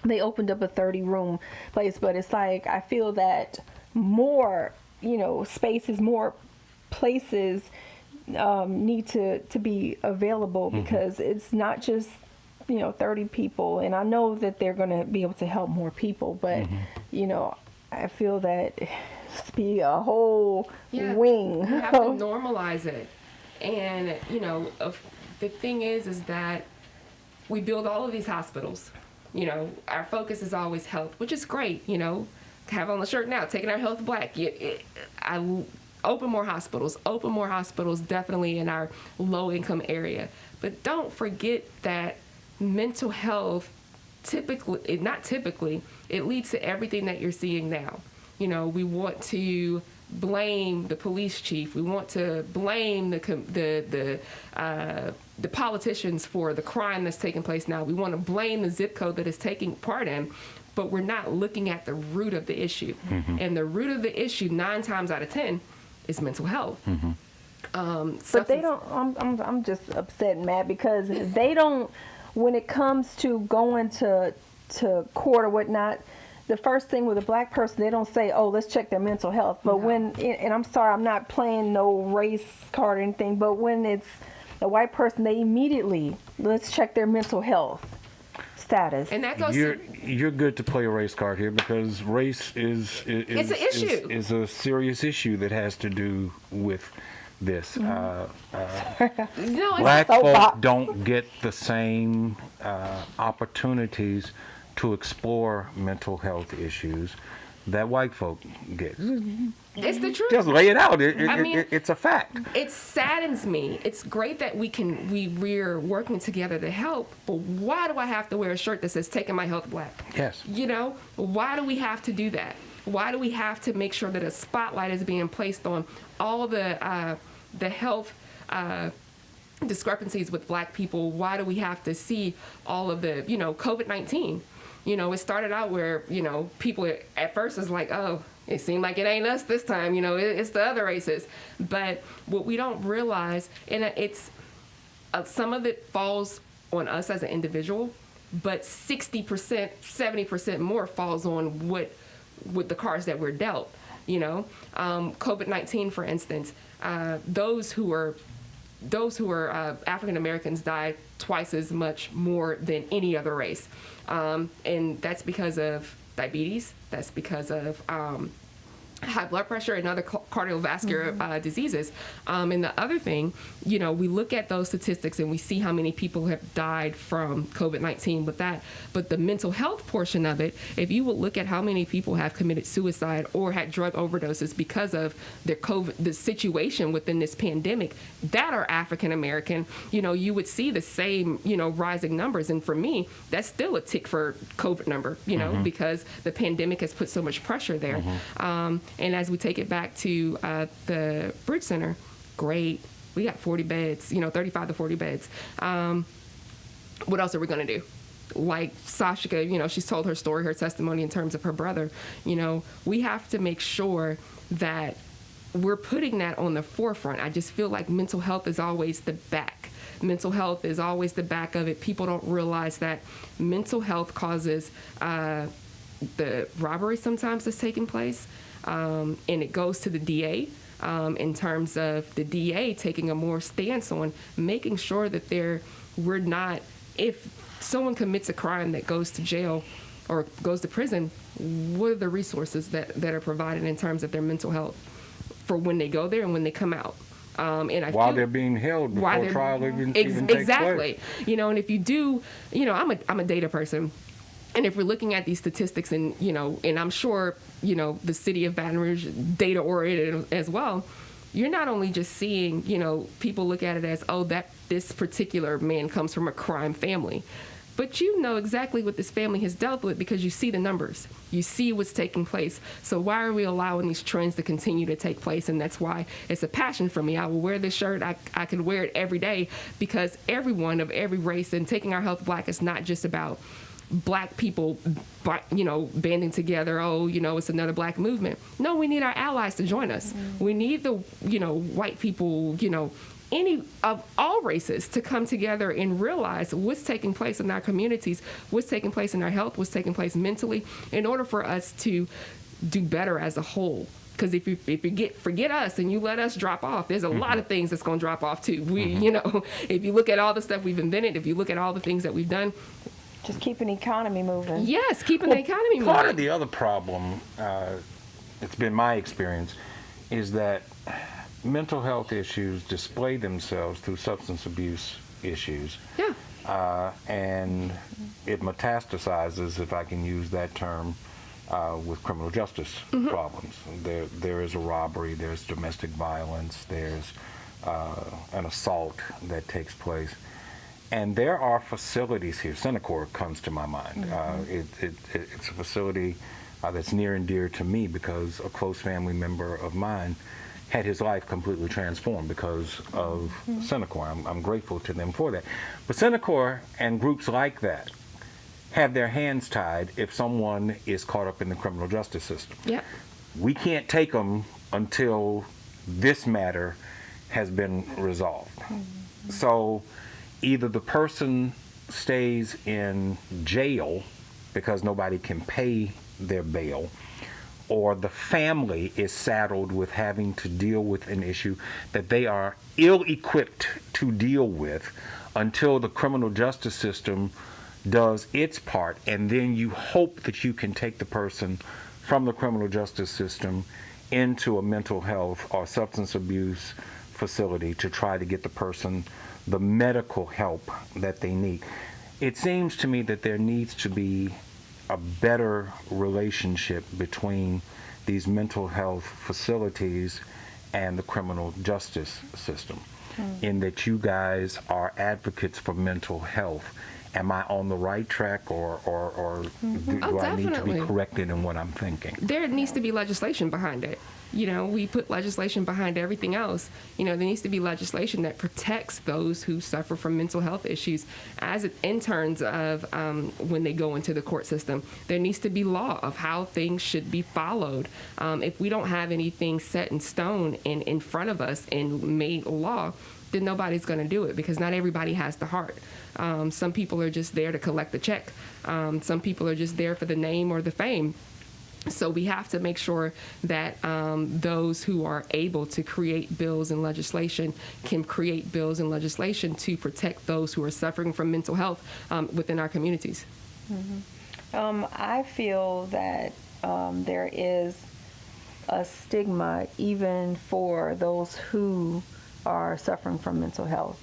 they opened up a 30-room place, but it's like, I feel that more, spaces, more places need to be available, because it's not just 30 people, and I know that they're going to be able to help more people, but I feel that it's be a whole wing. You have to normalize it. And the thing is that we build all of these hospitals. You know, our focus is always health, which is great. You know, have on the shirt now, taking our health black. Open more hospitals, definitely in our low income area. But don't forget that mental health it leads to everything that you're seeing now. You know, we want to blame the police chief. We want to blame the politicians for the crime that's taking place now. We want to blame the zip code that is taking part in, but we're not looking at the root of the issue. And the root of the issue, 9 times out of 10, is mental health. But they don't. I'm just upset and mad because they don't. When it comes to going to court or whatnot, the first thing with a black person, they don't say, "Oh, let's check their mental health." But and I'm sorry, I'm not playing no race card or anything. But when it's a white person, they immediately let's check their mental health status. And that goes. You're good to play a race card here because race is it's an issue. Is a serious issue that has to do with this. Black folk don't get the same opportunities to explore mental health issu's that white folk get. It's the truth. Just lay it out. It's a fact. It saddens me. It's great that we're working together to help, but why do I have to wear a shirt that says "Taking my health black"? Yes. You know, why do we have to do that? Why do we have to make sure that a spotlight is being placed on all the health discrepancies with black people? Why do we have to see all of the, COVID-19? You know, it started out where, people at first was like, oh, it seemed like it ain't us this time, it's the other races. But what we don't realize, and it's some of it falls on us as an individual, but 60%, 70% more falls on with the cards that we're dealt. COVID-19, for instance, those who are African Americans die twice as much more than any other race, and that's because of diabetes. That's because of high blood pressure and other cardiovascular diseases. And the other thing, we look at those statistics and we see how many people have died from COVID-19 with that. But the mental health portion of it, if you would look at how many people have committed suicide or had drug overdoses because of their the situation within this pandemic that are African American, you would see the same, rising numbers. And for me, that's still a tick for COVID number, because the pandemic has put so much pressure there. And as we take it back to the Bridge Center, great. We got 40 beds, 35 to 40 beds. What else are we going to do? Like Sashika, she's told her story, her testimony in terms of her brother. We have to make sure that we're putting that on the forefront. I just feel like mental health is always the back. Mental health is always the back of it. People don't realize that mental health causes the robbery sometimes that's taking place. And it goes to the DA in terms of the DA taking a more stance on making sure that we're not, if someone commits a crime that goes to jail or goes to prison, what are the resources that are provided in terms of their mental health for when they go there and when they come out? And while they're being held before trial even takes exactly. place. And if you do, I'm a data person. And if we're looking at these statistics and, and I'm sure, the city of Baton Rouge data oriented as well, you're not only just seeing, people look at it as, oh, that this particular man comes from a crime family, but you know exactly what this family has dealt with because you see the numbers, you see what's taking place. So why are we allowing these trends to continue to take place? And that's why it's a passion for me. I will wear this shirt. I can wear it every day because everyone of every race, and taking our health black is not just about black people, banding together. Oh, it's another black movement. No, we need our allies to join us. We need the, white people, any of all races to come together and realize what's taking place in our communities, what's taking place in our health, what's taking place mentally, in order for us to do better as a whole. Because if you forget us and you let us drop off, there's a lot of things that's going to drop off too. If you look at all the stuff we've invented, if you look at all the things that we've done, just keeping the economy moving. Yes, keeping the economy moving. Part of the other problem, it's been my experience, is that mental health issues display themselves through substance abuse issues. Yeah. And it metastasizes, if I can use that term, with criminal justice problems. There is a robbery, there's domestic violence, there's an assault that takes place. And there are facilities here. Centacor comes to my mind. It's a facility that's near and dear to me because a close family member of mine had his life completely transformed because of Centacor. I'm grateful to them for that. But Centacor and groups like that have their hands tied if someone is caught up in the criminal justice system. Yeah. We can't take them until this matter has been resolved. So either the person stays in jail because nobody can pay their bail, or the family is saddled with having to deal with an issue that they are ill-equipped to deal with until the criminal justice system does its part, and then you hope that you can take the person from the criminal justice system into a mental health or substance abuse facility to try to get the person the medical help that they need. It seems to me that there needs to be a better relationship between these mental health facilities and the criminal justice system, in that you guys are advocates for mental health. Am I on the right track, or do I need to be Definitely. corrected in what I'm thinking? There needs to be legislation behind it. You know, we put legislation behind everything else. You know, there needs to be legislation that protects those who suffer from mental health issues in terms of when they go into the court system. There needs to be law of how things should be followed. If we don't have anything set in stone and in front of us and made law, then nobody's going to do it, because not everybody has the heart. Some people are just there to collect the check. Some people are just there for the name or the fame. So we have to make sure that those who are able to create bills and legislation can create bills and legislation to protect those who are suffering from mental health within our communities. I feel that there is a stigma even for those who are suffering from mental health.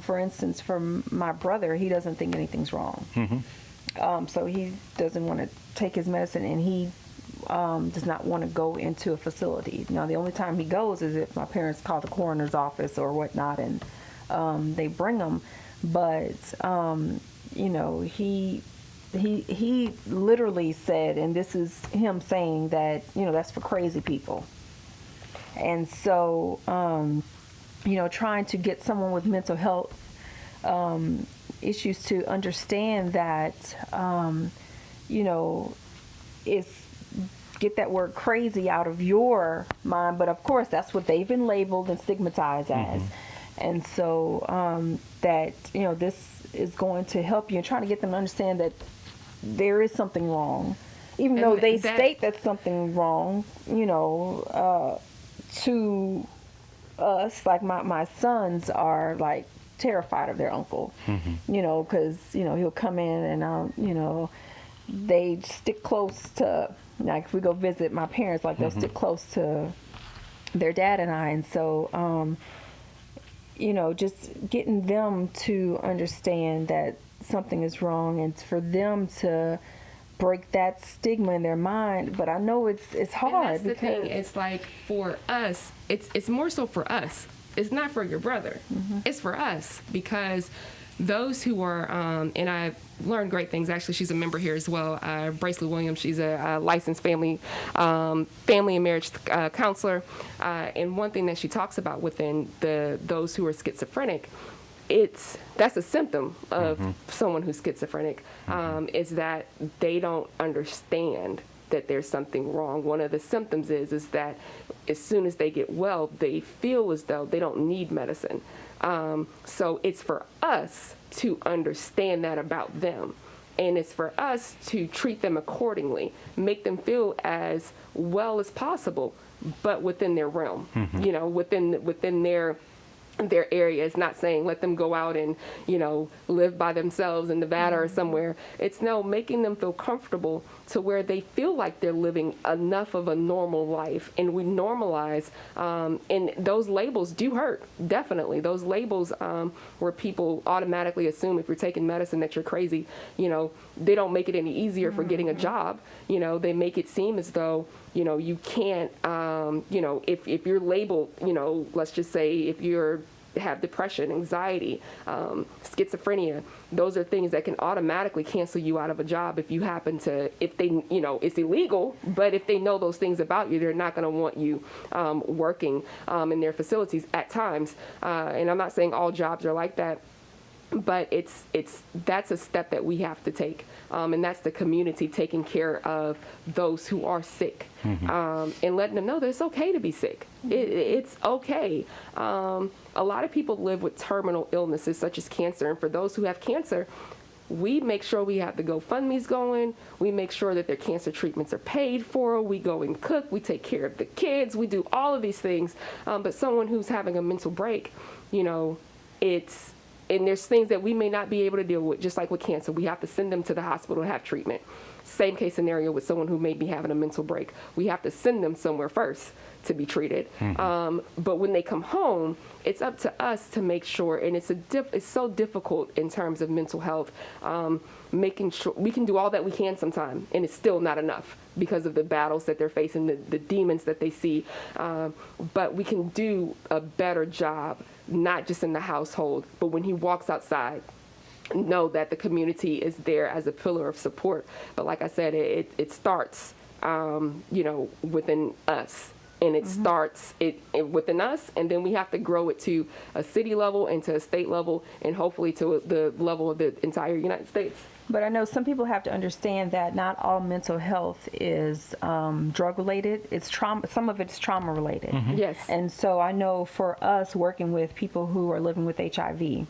For instance, for my brother, he doesn't think anything's wrong. So he doesn't want to take his medicine, and he does not want to go into a facility. Now, the only time he goes is if my parents call the coroner's office or whatnot, and they bring him. But you know, he literally said, and this is him saying that, you know, that's for crazy people. And so, you know, trying to get someone with mental health issues to understand that, you know, it's get that word crazy out of your mind. But of course, that's what they've been labeled and stigmatized as. And so that, you know, this is going to help you in trying to get them to understand that there is something wrong, even though they state that something wrong, you know, to us. Like my sons are like terrified of their uncle, you know, because, you know, he'll come in and, you know, they stick close to, like, if we go visit my parents, like, they'll stick close to their dad and I. And so, you know, just getting them to understand that something is wrong and for them to break that stigma in their mind. But I know it's hard. And that's the because thing. It's like, for us, it's more so for us. It's not for your brother. It's for us, because those who are, and I've learned great things. Actually, she's a member here as well. Bracelet Williams. She's a licensed family and marriage counselor. And one thing that she talks about within those who are schizophrenic, that's a symptom of someone who's schizophrenic, is that they don't understand that there's something wrong. One of the symptoms is that as soon as they get well, they feel as though they don't need medicine. So it's for us to understand that about them. And it's for us to treat them accordingly, make them feel as well as possible, but within their realm, you know, within their their areas, not saying let them go out and, live by themselves in Nevada or somewhere. It's no, making them feel comfortable to where they feel like they're living enough of a normal life. And we normalize, and those labels do hurt, definitely. Those labels where people automatically assume if you're taking medicine that you're crazy, they don't make it any easier for getting a job. They make it seem as though, you can't, if you're labeled, let's just say if you're have depression, anxiety, schizophrenia, those are things that can automatically cancel you out of a job if you happen to, if they, it's illegal, but if they know those things about you, they're not going to want you working in their facilities at times. And I'm not saying all jobs are like that, but that's a step that we have to take, and that's the community taking care of those who are sick, and letting them know that it's okay to be sick. It's okay. A lot of people live with terminal illnesses such as cancer, and for those who have cancer, we make sure we have the GoFundMe's going. We make sure that their cancer treatments are paid for. We go and cook. We take care of the kids. We do all of these things. But someone who's having a mental break, and there's things that we may not be able to deal with, just like with cancer. We have to send them to the hospital to have treatment. Same case scenario with someone who may be having a mental break. We have to send them somewhere first to be treated. But when they come home, it's up to us to make sure, and it's so difficult in terms of mental health, making sure we can do all that we can sometimes, and it's still not enough because of the battles that they're facing, the demons that they see. But we can do a better job, not just in the household, but when he walks outside, know that the community is there as a pillar of support. But like I said, it starts, within us. And it starts within us, and then we have to grow it to a city level and to a state level, and hopefully to the level of the entire United States. But I know some people have to understand that not all mental health is drug related. It's trauma. Some of it's trauma related. Yes. And so I know for us working with people who are living with HIV,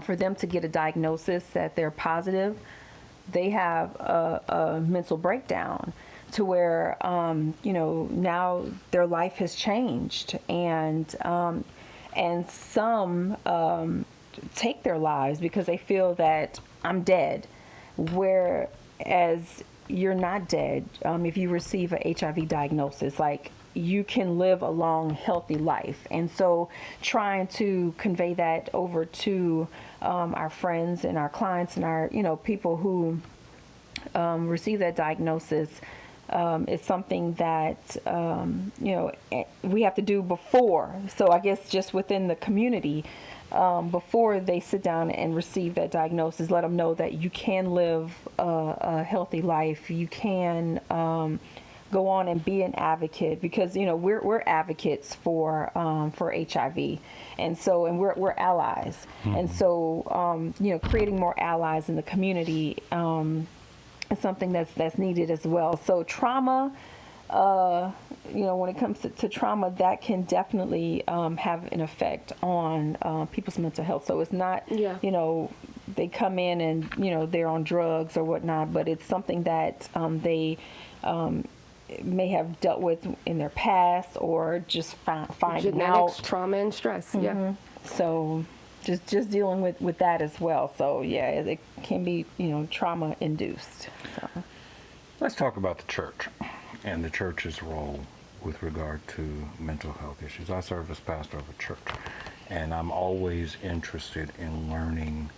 for them to get a diagnosis that they're positive, they have a mental breakdown to where, now their life has changed, and some take their lives because they feel that I'm dead, whereas you're not dead. If you receive a HIV diagnosis, like, you can live a long, healthy life. And so trying to convey that over to our friends and our clients and our, people who receive that diagnosis is something that, we have to do before. So I guess just within the community, before they sit down and receive that diagnosis, let them know that you can live a healthy life. You can go on and be an advocate, because we're advocates for HIV, and we're allies, and so creating more allies in the community is something that's needed as well. So trauma, when it comes to trauma, that can definitely have an effect on people's mental health. So it's not, they come in and, they're on drugs or whatnot, but it's something that they may have dealt with in their past, or just finding Genetics, out. trauma, and stress. Yeah. So just dealing with that as well. So yeah, it can be, trauma induced. So. Let's talk about the church and the church's role with regard to mental health issues. I serve as pastor of a church, and I'm always interested in learning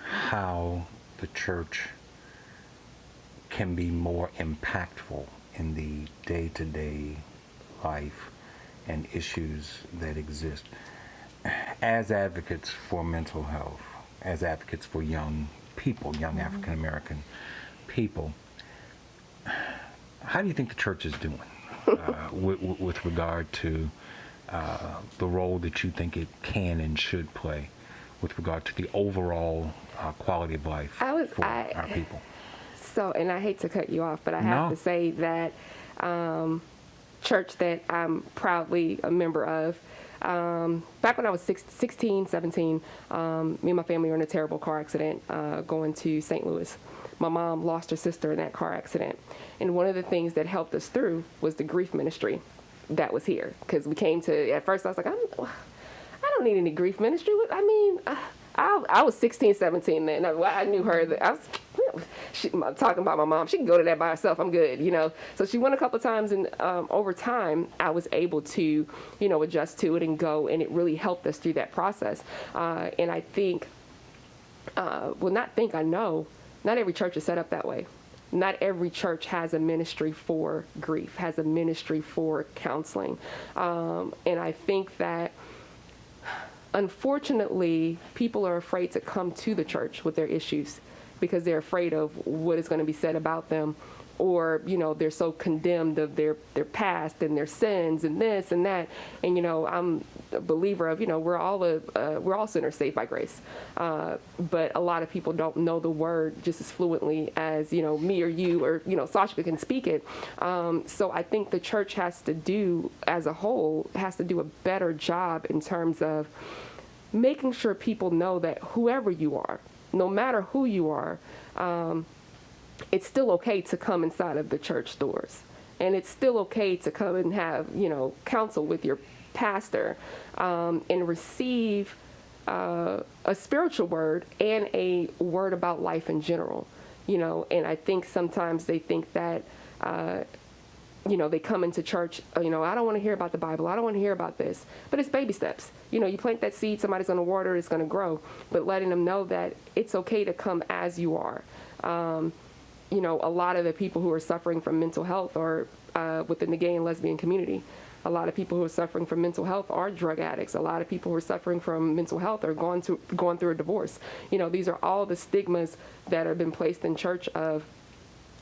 how the church can be more impactful in the day-to-day life and issues that exist. As advocates for mental health, as advocates for young people, young African American people, how do you think the church is doing with regard to the role that you think it can and should play with regard to the overall quality of life for our people? So, and I hate to cut you off, but I have to say that church that I'm proudly a member of, back when I was 16, 17, me and my family were in a terrible car accident going to St. Louis. My mom lost her sister in that car accident. And one of the things that helped us through was the grief ministry that was here. Because we came to, at first I was like, I don't don't need any grief ministry. I mean, I was 16, 17 then. I knew her. I'm talking about my mom. She can go to that by herself. I'm good, you know. So she went a couple of times, and over time, I was able to, you know, adjust to it and go, and it really helped us through that process. And I think, I know, not every church is set up that way. Not every church has a ministry for grief, has a ministry for counseling. And I think that, unfortunately, people are afraid to come to the church with their issues because they're afraid of what is going to be said about them, or, you know, they're so condemned of their past and their sins and this and that. And, you know, I'm a believer of, you know, we're all sinners saved by grace. But a lot of people don't know the word just as fluently as, you know, me or you or, you know, Sashika can speak it. So I think the church has to do, as a whole, has to do a better job in terms of making sure people know that whoever you are, no matter who you are, it's still okay to come inside of the church doors. And it's still okay to come and have, you know, counsel with your pastor, and receive a spiritual word and a word about life in general, you know. And I think sometimes they think that, you know, they come into church, you know, I don't want to hear about the Bible. I don't want to hear about this. But it's baby steps. You know, you plant that seed, somebody's going to water it, it's going to grow. But letting them know that it's okay to come as you are. You know, a lot of the people who are suffering from mental health are within the gay and lesbian community. A lot of people who are suffering from mental health are drug addicts. A lot of people who are suffering from mental health are going through a divorce. You know, these are all the stigmas that have been placed in church of,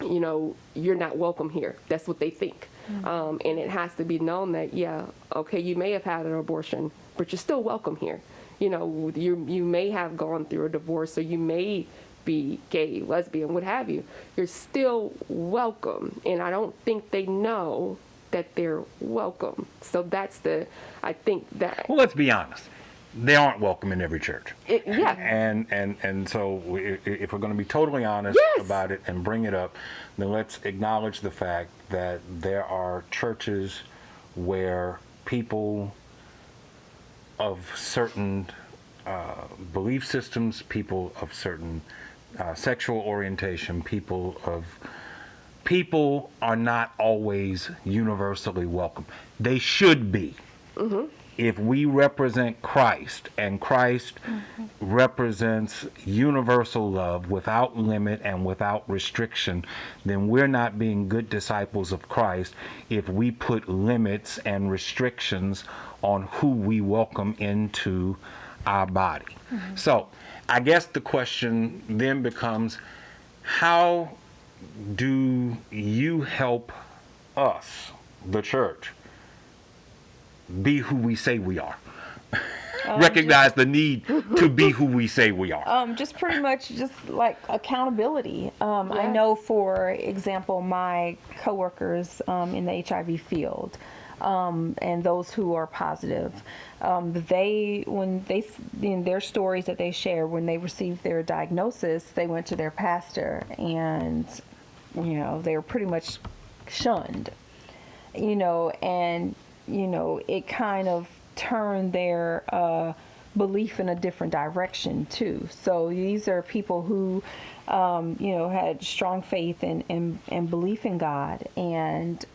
you know, you're not welcome here. That's what they think. And it has to be known that, yeah, okay, you may have had an abortion, but you're still welcome here. You know, you may have gone through a divorce, or you may be gay, lesbian, what have you. You're still welcome. And I don't think they know that they're welcome. So I think that. Well, let's be honest. They aren't welcome in every church. Yeah. And so if we're going to be totally honest Yes. about it and bring it up, then let's acknowledge the fact that there are churches where people of certain belief systems, people of certain sexual orientation, people are not always universally welcome. They should be. Mm-hmm. If we represent Christ, and Christ represents universal love without limit and without restriction, then we're not being good disciples of Christ if we put limits and restrictions on who we welcome into our body. Mm-hmm. So I guess the question then becomes, how do you help us, the church, be who we say we are? Recognize the need to be who we say we are. Just pretty much just like accountability. I know, for example, my coworkers in the HIV field, and those who are positive, in their stories that they share, when they received their diagnosis, they went to their pastor, and, you know, they were pretty much shunned, you know, and, you know, it kind of turned their belief in a different direction too. So these are people who, you know, had strong faith and belief in God, and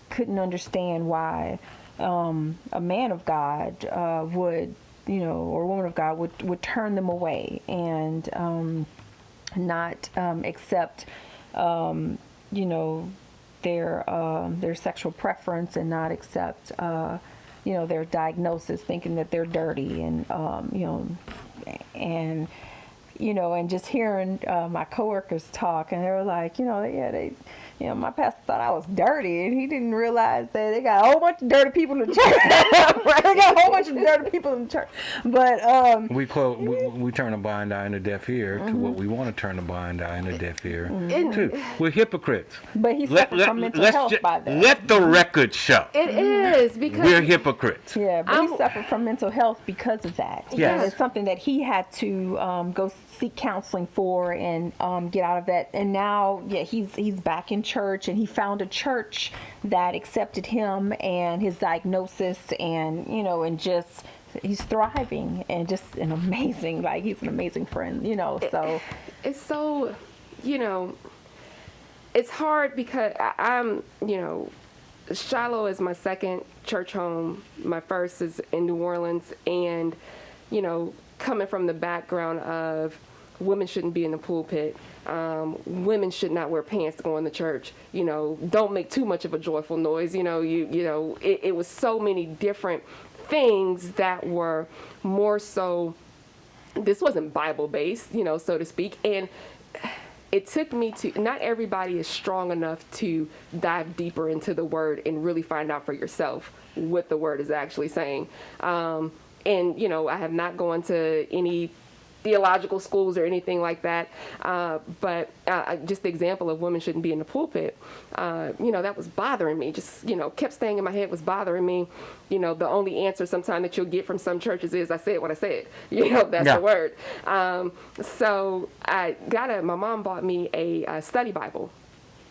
couldn't understand why a man of God would, you know, or a woman of God would turn them away and not accept, you know, their sexual preference, and not accept, you know, their diagnosis, thinking that they're dirty, and you know, and just hearing my coworkers talk, and they were like, you know, yeah, my pastor thought I was dirty, and he didn't realize that they got a whole bunch of dirty people in the church. Right? They got a whole bunch of dirty people in the church. But we turn a blind eye and a deaf ear to what we want to turn a blind eye and a deaf ear to. We're hypocrites. But he suffered from mental health by that. Let the record show. It is, because we're hypocrites. Yeah, but he suffered from mental health because of that. Yes. And it's something that he had to go seek counseling for, and get out of that. And now, he's back in church, and he found a church that accepted him and his diagnosis, and, you know, and just he's thriving and just an amazing, like he's an amazing friend, you know. So it's so, you know, it's hard because I'm, you know, Shiloh is my second church home. My first is in New Orleans, and, you know, coming from the background of women shouldn't be in the pulpit, women should not wear pants to go in the church, you know, don't make too much of a joyful noise, you know, it was so many different things that were more so, this wasn't Bible based, you know, so to speak, and it took me to, not everybody is strong enough to dive deeper into the word and really find out for yourself what the word is actually saying. And, you know, I have not gone to any theological schools or anything like that. But just the example of women shouldn't be in the pulpit, you know, that was bothering me. Just, you know, kept staying in my head, was bothering me. You know, the only answer sometimes that you'll get from some churches is, I said what I said. You know, that's the word. So my mom bought me a study Bible.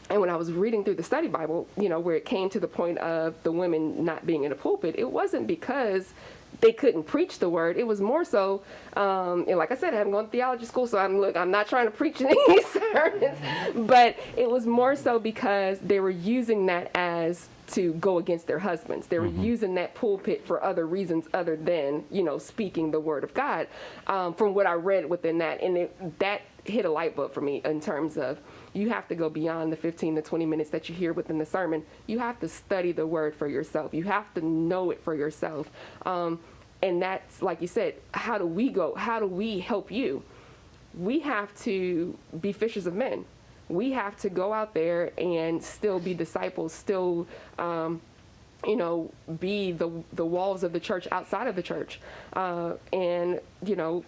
And when I was reading through the study Bible, you know, where it came to the point of the women not being in the pulpit, it wasn't because they couldn't preach the word. It was more so, and like I said, I haven't gone to theology school, so I'm not trying to preach any sermons, but it was more so because they were using that as to go against their husbands. They were using that pulpit for other reasons other than, you know, speaking the word of God, from what I read within that. And that hit a light bulb for me in terms of, you have to go beyond the 15 to 20 minutes that you hear within the sermon. You have to study the word for yourself. You have to know it for yourself. And that's, like you said, how do we go? How do we help you? We have to be fishers of men. We have to go out there and still be disciples, still, you know, be the walls of the church outside of the church. And, you know,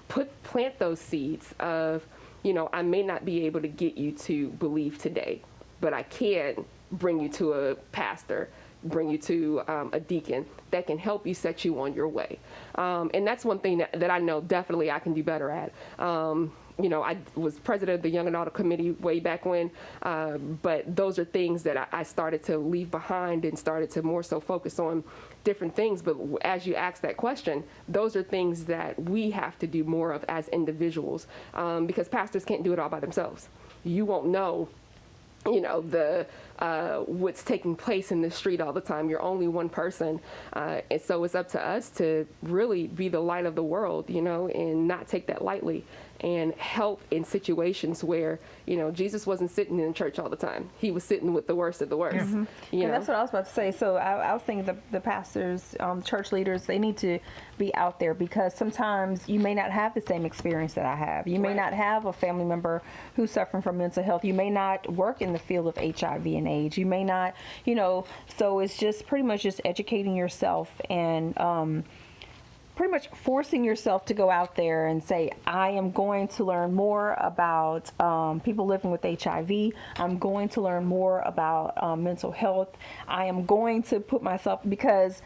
plant those seeds of, you know, I may not be able to get you to believe today, but I can bring you to a pastor, bring you to a deacon that can help you, set you on your way. And that's one thing that I know definitely I can do better at. You know, I was president of the Young Adult Committee way back when, but those are things that I started to leave behind and started to more so focus on different things. But as you ask that question, those are things that we have to do more of as individuals, because pastors can't do it all by themselves. You won't know, you know, what's taking place in the street all the time. You're only one person. And so it's up to us to really be the light of the world, you know, and not take that lightly, and help in situations where, you know, Jesus wasn't sitting in church all the time. He was sitting with the worst of the worst. You know? That's what I was about to say. So I was thinking the pastors, church leaders, they need to be out there, because sometimes you may not have the same experience that I have. You may not have a family member who's suffering from mental health. You may not work in the field of HIV and AIDS. You may not, you know, so it's just pretty much just educating yourself and pretty much forcing yourself to go out there and say, I am going to learn more about people living with HIV. I'm going to learn more about mental health. I am going to put myself, because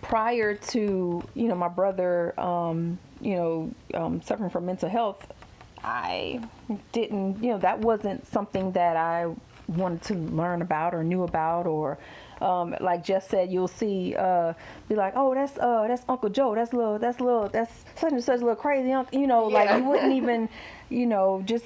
prior to, you know, my brother, suffering from mental health, I didn't, you know, that wasn't something that I wanted to learn about or knew about, or like Jess said, you'll see be like, oh, that's Uncle Joe, that's such and such a little crazy, you know, like you wouldn't even, you know, just.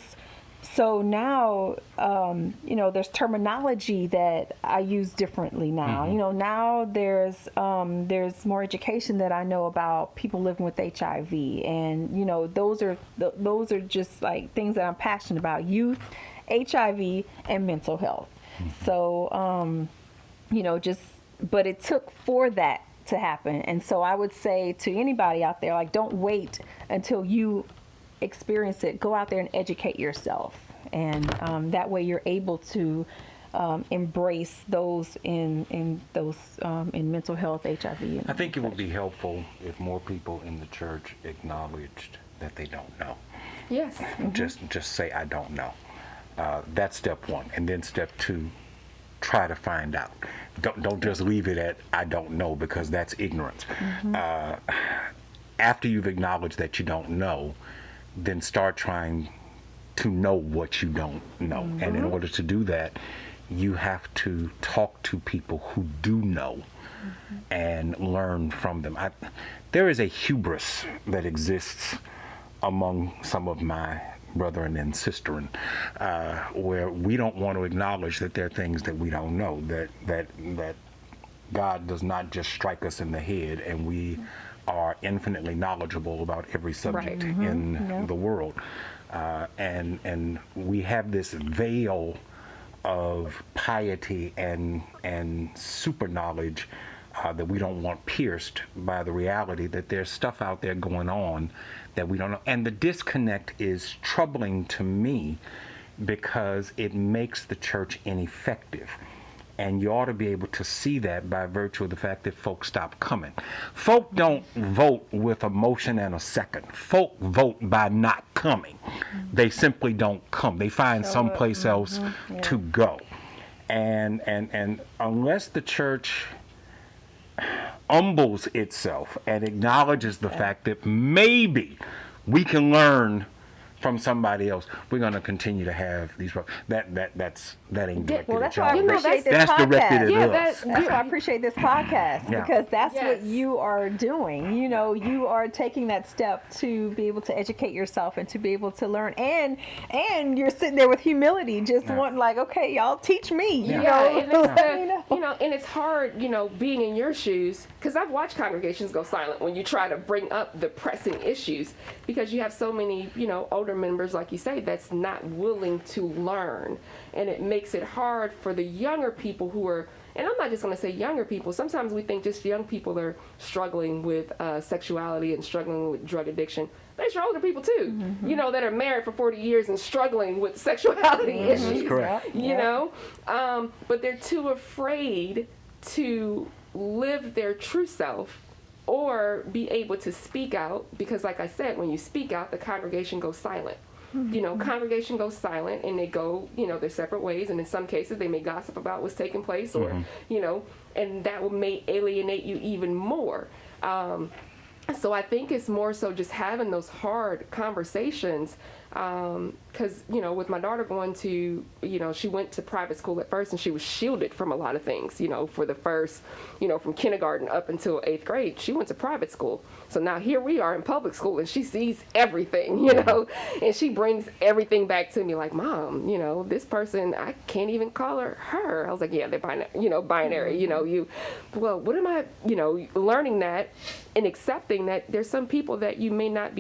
So now, you know, there's terminology that I use differently now. You know, now there's more education that I know about people living with HIV, and you know, those are just like things that I'm passionate about: youth, HIV, and mental health. So, you know, but it took for that to happen. And so I would say to anybody out there, like, don't wait until you experience it. Go out there and educate yourself. And that way you're able to embrace those in mental health, HIV. And I think it would be helpful if more people in the church acknowledged that they don't know. Yes. Just say, I don't know. That's step one. And then step two, try to find out. Don't just leave it at I don't know, because that's ignorance. After you've acknowledged that you don't know, then start trying to know what you don't know. And in order to do that, you have to talk to people who do know and learn from them. There is a hubris that exists among some of my brethren and sisterin, where we don't want to acknowledge that there are things that we don't know, that God does not just strike us in the head and we are infinitely knowledgeable about every subject in the world. And we have this veil of piety and super knowledge that we don't want pierced by the reality that there's stuff out there going on that we don't know. And the disconnect is troubling to me because it makes the church ineffective. And you ought to be able to see that by virtue of the fact that folks stop coming. Folk don't vote with a motion and a second. Folk vote by not coming. They simply don't come. They find someplace else to go. And unless the church humbles itself and acknowledges the fact that maybe we can learn from somebody else, we're going to continue to have these. That ain't directed Well, at that's why I y'all. appreciate this That's directed podcast. at us. That's why I appreciate this podcast, Yeah. because that's Yes. what you are doing. You know, you are taking that step to be able to educate yourself and to be able to learn, and you're sitting there with humility, just wanting like, okay, y'all teach me. You Yeah, know, and it's You know? and it's hard, being in your shoes, because I've watched congregations go silent when you try to bring up the pressing issues, because you have so many, older members, like you say, that's not willing to learn, and it makes it hard for the younger people who are. And I'm not just going to say younger people. Sometimes we think just young people are struggling with sexuality and struggling with drug addiction. There's older people too, that are married for 40 years and struggling with sexuality issues. Correct. You know, but they're too afraid to live their true self or be able to speak out, because, like I said, when you speak out, the congregation goes silent. Congregation goes silent and they go, their separate ways. And in some cases, they may gossip about what's taking place, or, and that may alienate you even more. So I think it's more so just having those hard conversations. Because, with my daughter going to, she went to private school at first and she was shielded from a lot of things, for the first, from kindergarten up until 8th grade, she went to private school. So now here we are in public school and she sees everything, and she brings everything back to me like, Mom, this person, I can't even call her. I was like, yeah, they're binary, well, what am I, learning that and accepting that there's some people that you may not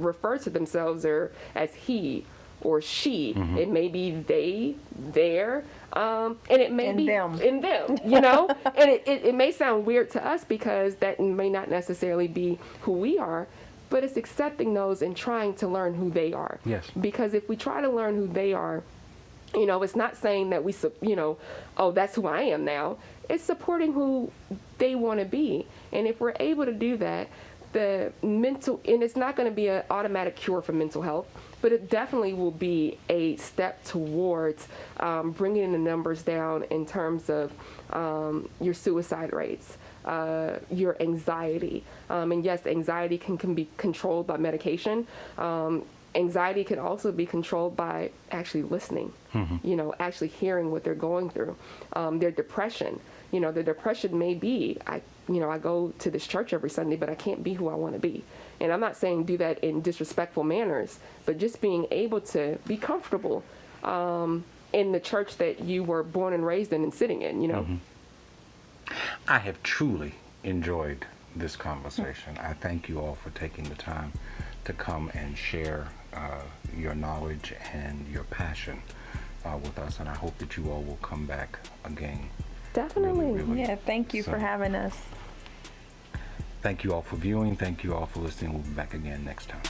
refer to themselves or as he or she. It may be they, their, and it may be them. in them, and it may sound weird to us because that may not necessarily be who we are, but it's accepting those and trying to learn who they are. Yes. Because if we try to learn who they are, it's not saying that we, oh, that's who I am now. It's supporting who they want to be. And if we're able to do that, and it's not going to be an automatic cure for mental health, but it definitely will be a step towards bringing the numbers down in terms of your suicide rates, your anxiety. And yes, anxiety can be controlled by medication. Anxiety can also be controlled by actually listening, actually hearing what they're going through. Their depression, the depression may be, I go to this church every Sunday, but I can't be who I want to be. And I'm not saying do that in disrespectful manners, but just being able to be comfortable in the church that you were born and raised in and sitting in, I have truly enjoyed this conversation. I thank you all for taking the time to come and share your knowledge and your passion with us, and I hope that you all will come back again. Definitely. Really. Yeah, thank you for having us. Thank you all for viewing. Thank you all for listening. We'll be back again next time.